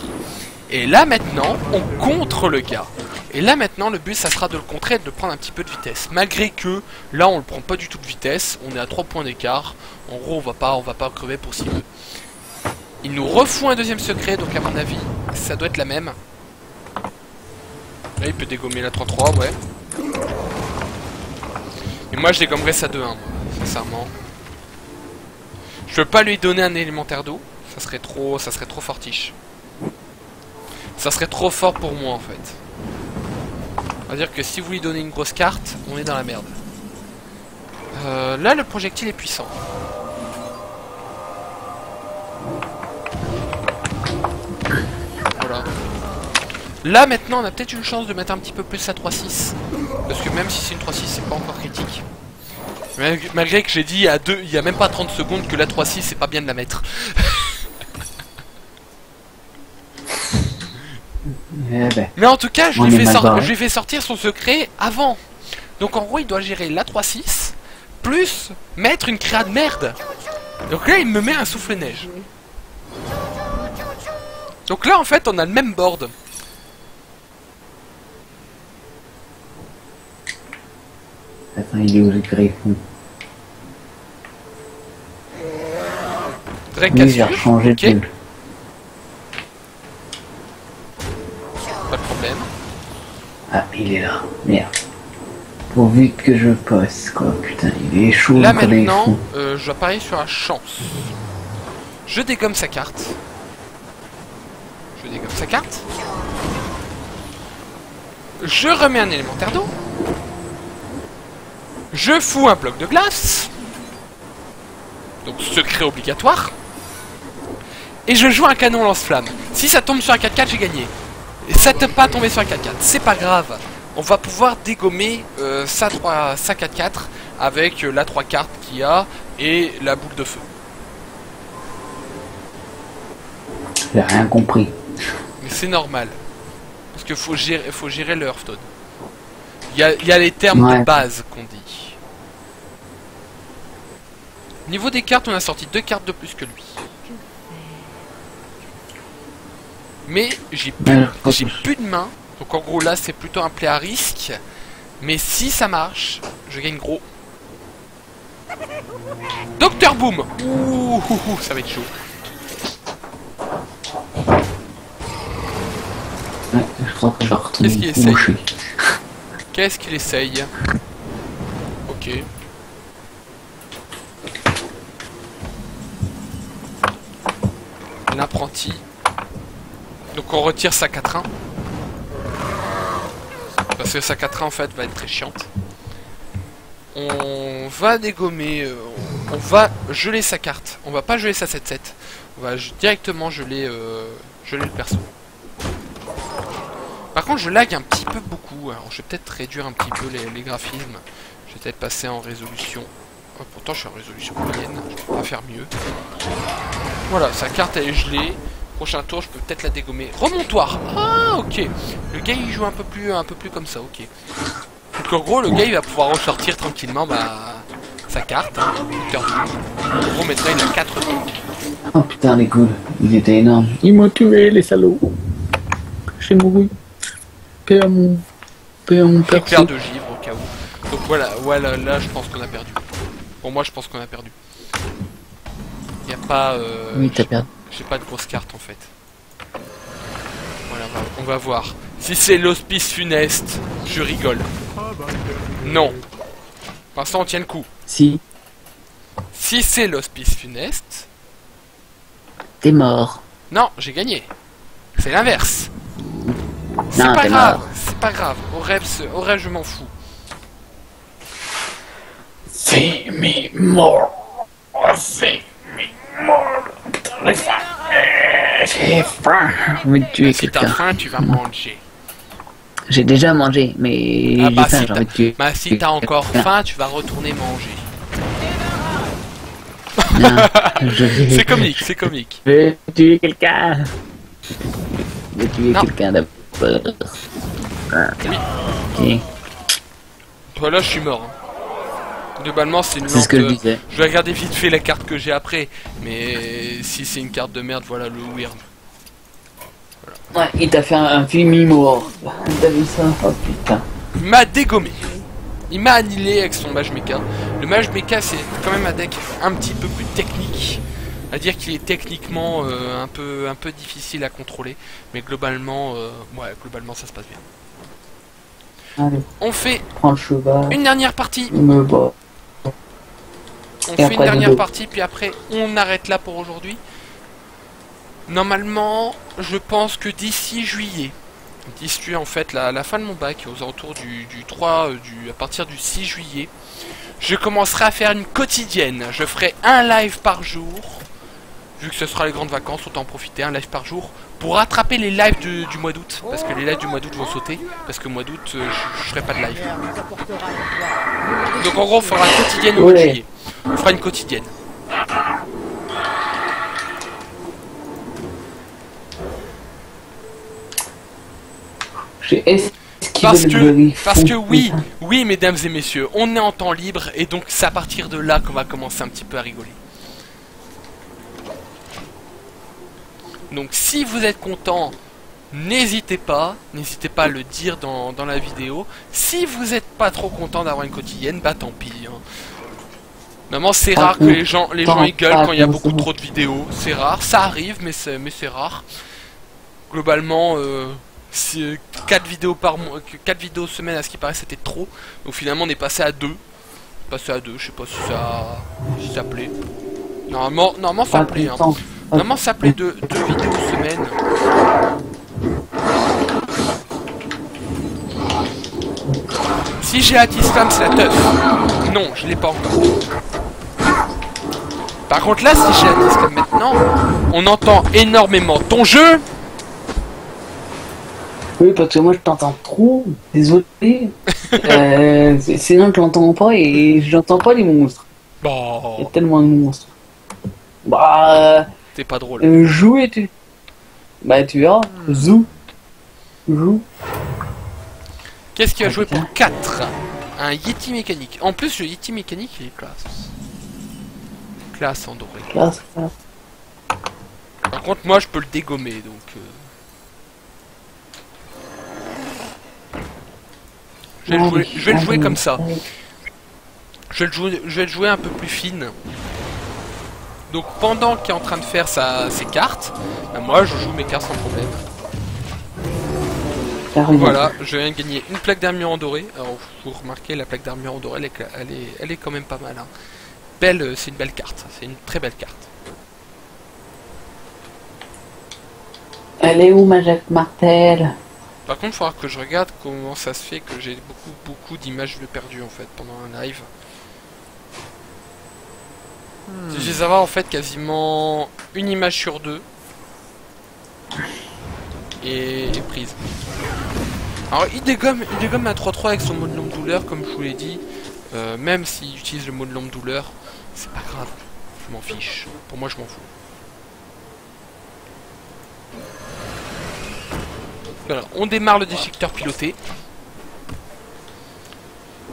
Et là maintenant, on contre le gars. Et là maintenant, le but ça sera de le contrer et de le prendre un petit peu de vitesse. Malgré que, là on le prend pas du tout de vitesse. On est à 3 points d'écart. En gros, on va pas crever pour si peu. Il nous refout un deuxième secret, donc à mon avis, ça doit être la même. Là il peut dégommer la 3-3, ouais. Et moi je dégommerais sa 2-1, sincèrement. Je peux pas lui donner un élémentaire d'eau. Ça serait trop fortiche. Ça serait trop fort pour moi en fait. On va dire que si vous lui donnez une grosse carte, on est dans la merde. Là le projectile est puissant. Voilà. Là maintenant on a peut-être une chance de mettre un petit peu plus la 3-6. Parce que même si c'est une 3-6 c'est pas encore critique. Malgré que j'ai dit il y a même pas 30 secondes que la 3-6 c'est pas bien de la mettre. Mais en tout cas je lui fais sortir son secret avant. Donc en gros il doit gérer la 3-6 plus mettre une créa de merde. Donc là il me met un souffle-neige. Donc là en fait on a le même board. Attends, il est où le griffon? Drake Oui, j'ai rechangé okay. de... Pas de problème. Ah, il est là. Merde. Pourvu que je passe, quoi. Putain, il est chaud. Là maintenant, je dois parier sur la chance. Je dégomme sa carte. Je remets un élémentaire d'eau. Je fous un bloc de glace. Donc secret obligatoire. Et je joue un canon lance-flamme. Si ça tombe sur un 4-4, j'ai gagné. Et ça ne pas tomber sur un 4-4, c'est pas grave. On va pouvoir dégommer sa 4-4 avec la 3 cartes qu'il y a et la boule de feu. J'ai rien compris. Mais c'est normal. Parce qu'il faut gérer le Hearthstone. Il y a les termes de base qu'on dit. Niveau des cartes, on a sorti 2 cartes de plus que lui. Mais j'ai plus de main. Donc en gros là c'est plutôt un play à risque. Mais si ça marche, je gagne gros. Docteur Boom. Ouh, ça va être chaud. Ouais, je crois que je vais retourner. Qu'est-ce qu'il essaye? Qu'est-ce qu'il essaye? Ok. L'apprenti. Donc on retire sa 4-1. Parce que sa 4-1 en fait va être très chiante. On va dégommer, on va geler sa carte. On va pas geler sa 7-7. On va directement geler geler le perso. Par contre, je lag un petit peu beaucoup. Alors, je vais peut-être réduire un petit peu les graphismes. Je vais peut-être passer en résolution. Oh, pourtant, je suis en résolution moyenne. Je peux pas faire mieux. Voilà, sa carte elle est gelée. Prochain tour, je peux peut-être la dégommer. Remontoir. Ah, ok. Le gars, il joue un peu plus comme ça. Ok. Donc, en gros, le gars, il va pouvoir ressortir tranquillement sa carte. Hein, en gros, maintenant, il a 4 tours. Oh putain, les coups, il était énorme. Ils m'ont tué, les salauds. J'ai mouru. Paix à mon Éclair perso. de givre au cas où. Donc voilà, là je pense qu'on a perdu. Pour moi je pense qu'on a perdu. Y a pas Oui, t'as perdu. j'ai pas de grosse carte en fait. Voilà, on va voir. Si c'est l'hospice funeste, je rigole. Non. Pour l'instant on tient le coup. Si, Si c'est l'hospice funeste, t'es mort. non, j'ai gagné. C'est l'inverse. C'est Non, pas t'es grave, mort. c'est pas grave. Au rêve je m'en fous. Fais-moi mort. Fais-moi mort. J'ai faim. Je vais tuer Si t'as quelqu'un. faim, tu vas manger. J'ai déjà mangé, mais Ah j'ai bah faim, si j'ai envie de tuer. si t'as encore quelqu'un. faim, tu vas retourner manger. Non, je vais... C'est comique, c'est comique. Je vais tuer quelqu'un. Je vais tuer Non. quelqu'un d'abord. Ah, Oui. ok. Voilà, je suis mort. Hein. Globalement, c'est une C'est ce que je lampe, disais. je vais regarder vite fait la carte que j'ai après. Mais si c'est une carte de merde, voilà le weird. Ouais, il t'a fait un film mort. T'as vu ça? Oh putain. Il m'a dégommé. Il m'a annihilé avec son mage mecha. Le mage mecha, c'est quand même un deck un petit peu plus technique. À dire qu'il est techniquement un peu difficile à contrôler. Mais globalement, globalement ça se passe bien. Allez, On fait prends le cheval. une dernière partie. Je me bats. On Et fait une après, dernière dodo. partie, puis après on arrête là pour aujourd'hui. Normalement, je pense que d'ici juillet, en fait la fin de mon bac, aux alentours du 3, à partir du 6 juillet, je commencerai à faire une quotidienne. Je ferai un live par jour. Vu que ce sera les grandes vacances, autant en profiter, un live par jour. Pour rattraper les lives du mois d'août. Parce que les lives du mois d'août vont sauter. Parce que le mois d'août, je ferai pas de live. Donc en gros, on fera une quotidienne au mois de Ouais. juillet. On fera une quotidienne. J'ai esquivé Parce le que, griffon. parce que oui, mesdames et messieurs, on est en temps libre. Et donc c'est à partir de là qu'on va commencer un petit peu à rigoler. Donc si vous êtes content, n'hésitez pas à le dire dans la vidéo. Si vous n'êtes pas trop content d'avoir une quotidienne, bah tant pis. Hein. Normalement c'est rare que les gens ils gueulent quand il y a beaucoup trop de vidéos. C'est rare, ça arrive, mais c'est rare. Globalement, 4 vidéos par mois, 4 vidéos semaine à ce qui paraît c'était trop. Donc finalement on est passé à 2. Je sais pas si ça plaît. Normalement ça plaît. Hein. Normalement ça plaît 2 vidéos semaine. Si j'ai la T-Spam, c'est la teuf. Non, je l'ai pas encore. Par contre là, si j'ai la T-Spam maintenant, on entend énormément ton jeu. Oui, parce que moi je t'entends trop. Désolé. Sinon je l'entends pas et j'entends pas les monstres. Il y Bon, a tellement de monstres. Bah, t'es pas drôle. joue et tu. Bah, tu verras. Zou. Joue. Qu'est-ce qu'il a joué pour 4? Un Yeti mécanique. En plus, le Yeti mécanique, il est classe. Classe en doré. Classe, classe. Par contre, moi, je peux le dégommer, donc... Je vais le jouer comme ça. Je vais le jouer un peu plus fine. Donc, pendant qu'il est en train de faire ses cartes, bah, moi, je joue mes cartes sans problème. Voilà, je viens de gagner une plaque d'armure en doré. Alors, vous remarquez, la plaque d'armure en doré, elle est quand même pas mal. Hein. Belle, c'est une belle carte. C'est une très belle carte. Elle est où ma Jacques Martel? Par contre, il faudra que je regarde comment ça se fait que j'ai beaucoup d'images de perdues en fait pendant un live. Je vais avoir en fait quasiment une image sur 2. et prise. Alors il dégomme à 3-3 avec son mot de longue douleur, comme je vous l'ai dit. Même s'il utilise le mot de longue douleur, c'est pas grave. Je m'en fiche. Pour moi, je m'en fous. Voilà, on démarre le déchiqueteur piloté.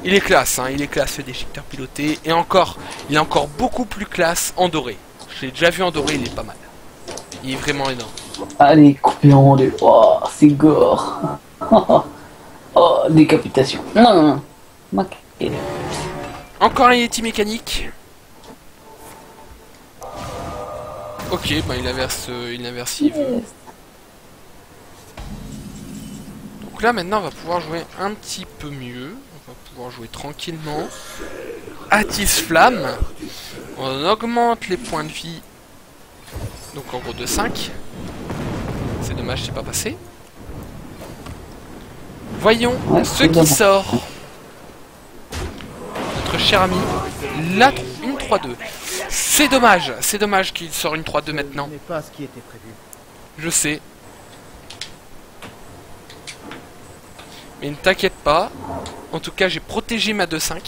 Il est classe, hein, il est classe le déchiqueteur piloté. Et encore, il est encore beaucoup plus classe en doré. Je l'ai déjà vu en doré, il est pas mal. Il est vraiment énorme. Allez, coupé en deux. Oh, c'est gore. Oh, décapitation. Non, non, non. Ok. Encore un Yeti mécanique. Ok, bah il inverse inversive. Yes. Donc là maintenant on va pouvoir jouer un petit peu mieux. On va pouvoir jouer tranquillement. Attise flamme. On augmente les points de vie. Donc en gros de 5. C'est dommage, c'est pas passé. Voyons Ouais, ce qui évidemment. sort. Notre cher ami, une 3-2. C'est dommage qu'il sort une 3-2 maintenant. Ce n'est pas ce qui était prévu. Je sais. Mais ne t'inquiète pas. En tout cas, j'ai protégé ma 2-5.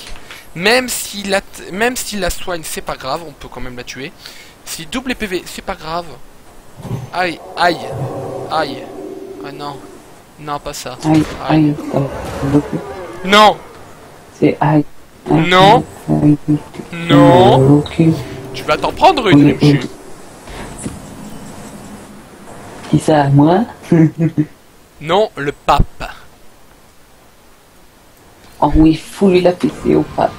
Même s'il la soigne, c'est pas grave. On peut quand même la tuer. S'il double les PV, c'est pas grave. Aïe, aïe, aïe. Ah non. Non, pas ça. Aïe, aïe. Non. C'est aïe. Aïe, Non. aïe, Non. ok. Tu vas t'en prendre une, monsieur. Qui ça, moi? Non, le pape. Oh oui, foulez la PC au pape.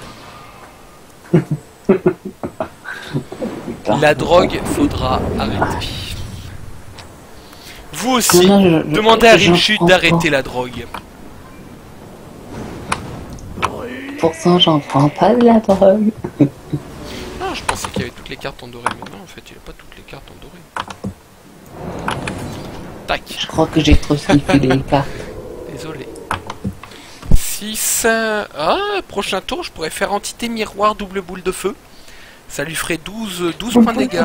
La drogue, faudra arrêter. Vous aussi, Non, non, demandez à j'en Rinchu prends d'arrêter pas. la drogue. Pourtant, j'en prends pas de la drogue. Ah, je pensais qu'il y avait toutes les cartes en doré, mais non, en fait, il n'y a pas toutes les cartes en doré. Tac, Je crois que j'ai trop sniffé les cartes. désolé. 6. Ah, prochain tour, je pourrais faire entité miroir double boule de feu. Ça lui ferait 12 points de dégâts.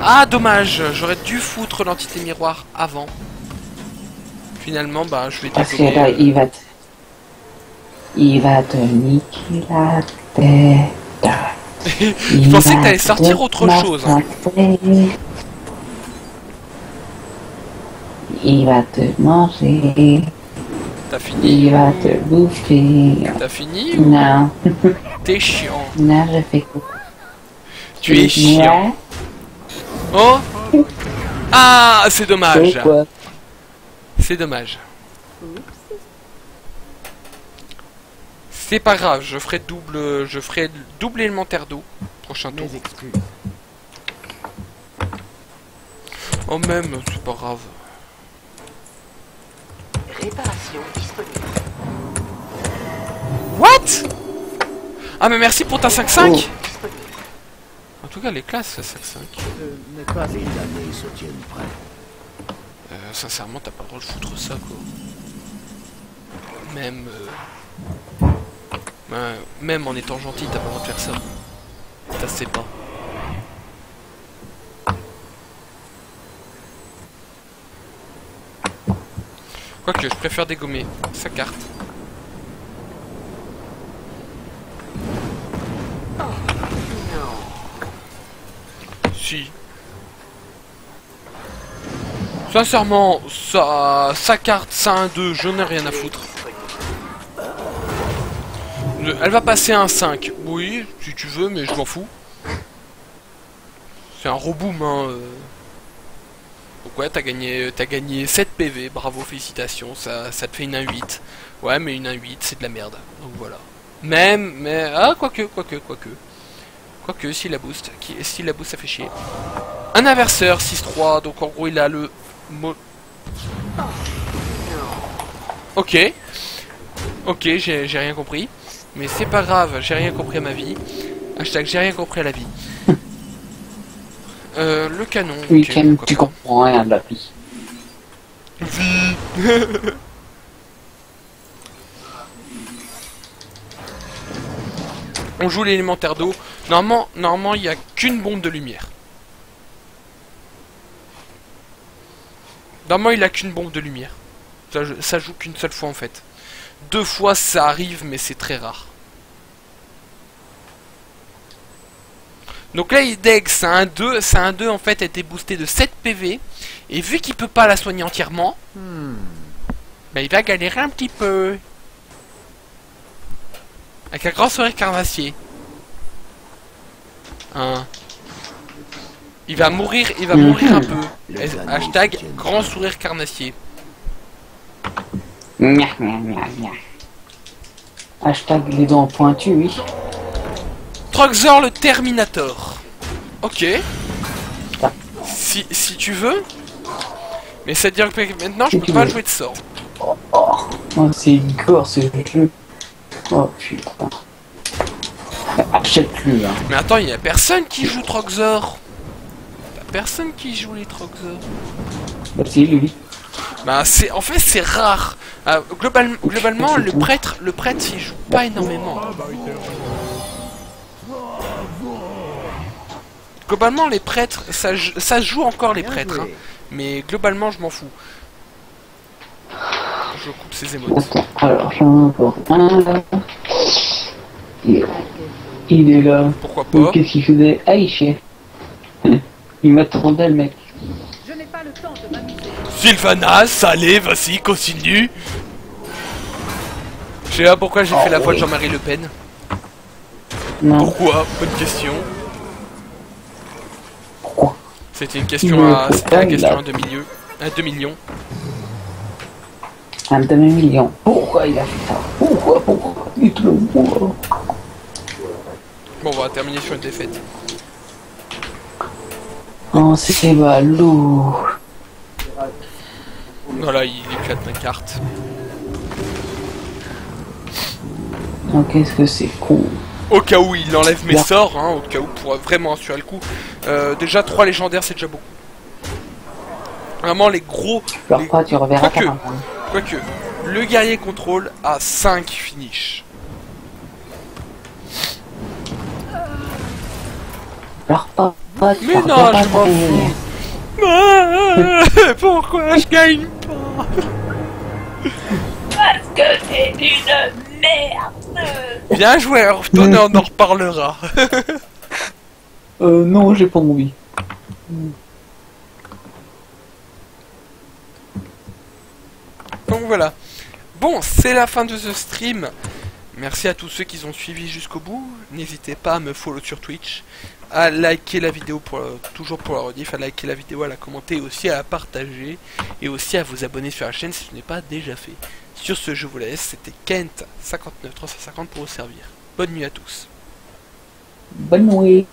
Ah, dommage, j'aurais dû foutre l'entité miroir avant. Finalement, bah, je vais Parce que dégommer. là, il va te niquer la tête. Je pensais que t'allais sortir autre chose. Hein. Il va te manger. T'as fini? Il va te bouffer. T'as fini ou Non, t'es chiant? non, je fais coucou. Tu es chiant. Oh! Ah, c'est dommage. Pourquoi? C'est dommage. C'est pas grave, je ferai double élémentaire d'eau. Prochain tour. Mes excuses. Oh même, c'est pas grave. Réparation disponible. What? Ah mais merci pour ta 5-5. Disponible. En tout cas, elle est classe la 5-5. Ce n'est pas les damnés se tiennent prêts. Sincèrement, t'as pas le droit de foutre ça, quoi. Même... même en étant gentil, t'as pas le droit de faire ça. Ça se sait pas. Quoique, je préfère dégommer sa carte. Si. Sincèrement, sa carte, ça 1-2, je n'ai rien à foutre. Elle va passer un 5. Oui, si tu veux, mais je m'en fous. C'est un reboom, hein. Donc ouais, t'as gagné 7 PV, bravo, félicitations, ça te fait une 1-8. Ouais, mais une 1-8, c'est de la merde. Donc voilà. Ah, quoique. Quoique, si la boost, ça fait chier. Un inverseur, 6-3, donc en gros, il a le... Ok, j'ai rien compris. Mais c'est pas grave, j'ai rien compris à ma vie. Hashtag j'ai rien compris à la vie. Le canon. Oui, ok, Ken, pourquoi tu pas. comprends rien de la vie. On joue l'élémentaire d'eau. Normalement, il n'y a qu'une bombe de lumière. Normalement, il a qu'une bombe de lumière. Ça joue qu'une seule fois en fait. 2 fois ça arrive, mais c'est très rare. Donc là, il deg, c'est un 2. C'est un 2 en fait, a été boosté de 7 PV. Et vu qu'il peut pas la soigner entièrement, bah, il va galérer un petit peu. Avec un grand sourire carnassier. Hein. Il va mourir un peu. Hashtag grand sourire carnassier. Hashtag les dents pointues, oui. Troxor le Terminator. Ok. Si tu veux. Mais ça veut dire que maintenant je peux pas jouer de sort. Oh, c'est gore ce jeu. Oh putain. Achète-le. Hein. Mais attends, il y a personne qui joue Troxor. T'as personne qui joue les Troxor. Bah c'est lui. Bah c'est en fait c'est rare. Globalement le prêtre il joue pas énormément. Globalement les prêtres ça se joue encore les prêtres hein. Mais globalement je m'en fous. Je coupe ces émotes. Alors j'en apporte un là. Il est là. Pourquoi pas? Qu'est-ce qu'il faisait? Ah il chie. Il m'attendait le mec. Je n'ai pas le temps de m'amuser. Sylvanas, allez, vas-y, continue. Je sais pas pourquoi j'ai fait la voix de Jean-Marie Le Pen. Non. Pourquoi? Bonne question. Pourquoi? C'était une question à 2 millions. À 2 millions. Un demi-million. Pourquoi il a fait ça? Pourquoi? Dites-le moi. Bon, on va terminer sur une défaite. Oh, c'est ballot. Voilà, il éclate ma carte. Oh, qu'est-ce que c'est con. Au cas où il enlève mes sorts, hein, au cas où pour vraiment assurer le coup. Déjà 3 légendaires, c'est déjà beaucoup. Vraiment les gros. Alors pas, tu reverras par un point. Quoique, le guerrier contrôle a 5 finishes. Alors pas, tu Mais non, reverras je par m'en un fous. Pourquoi je gagne pas? Parce que t'es une merde. Bien joué, Hearthstone, on en reparlera. Non, j'ai pas envie. Donc voilà. Bon, c'est la fin de ce stream. Merci à tous ceux qui ont suivi jusqu'au bout. N'hésitez pas à me follow sur Twitch, à liker la vidéo toujours pour la rediff, à liker la vidéo, à la commenter et aussi à la partager. Et aussi à vous abonner sur la chaîne si ce n'est pas déjà fait. Sur ce, je vous laisse. C'était Kent59350 pour vous servir. Bonne nuit à tous. Bonne nuit.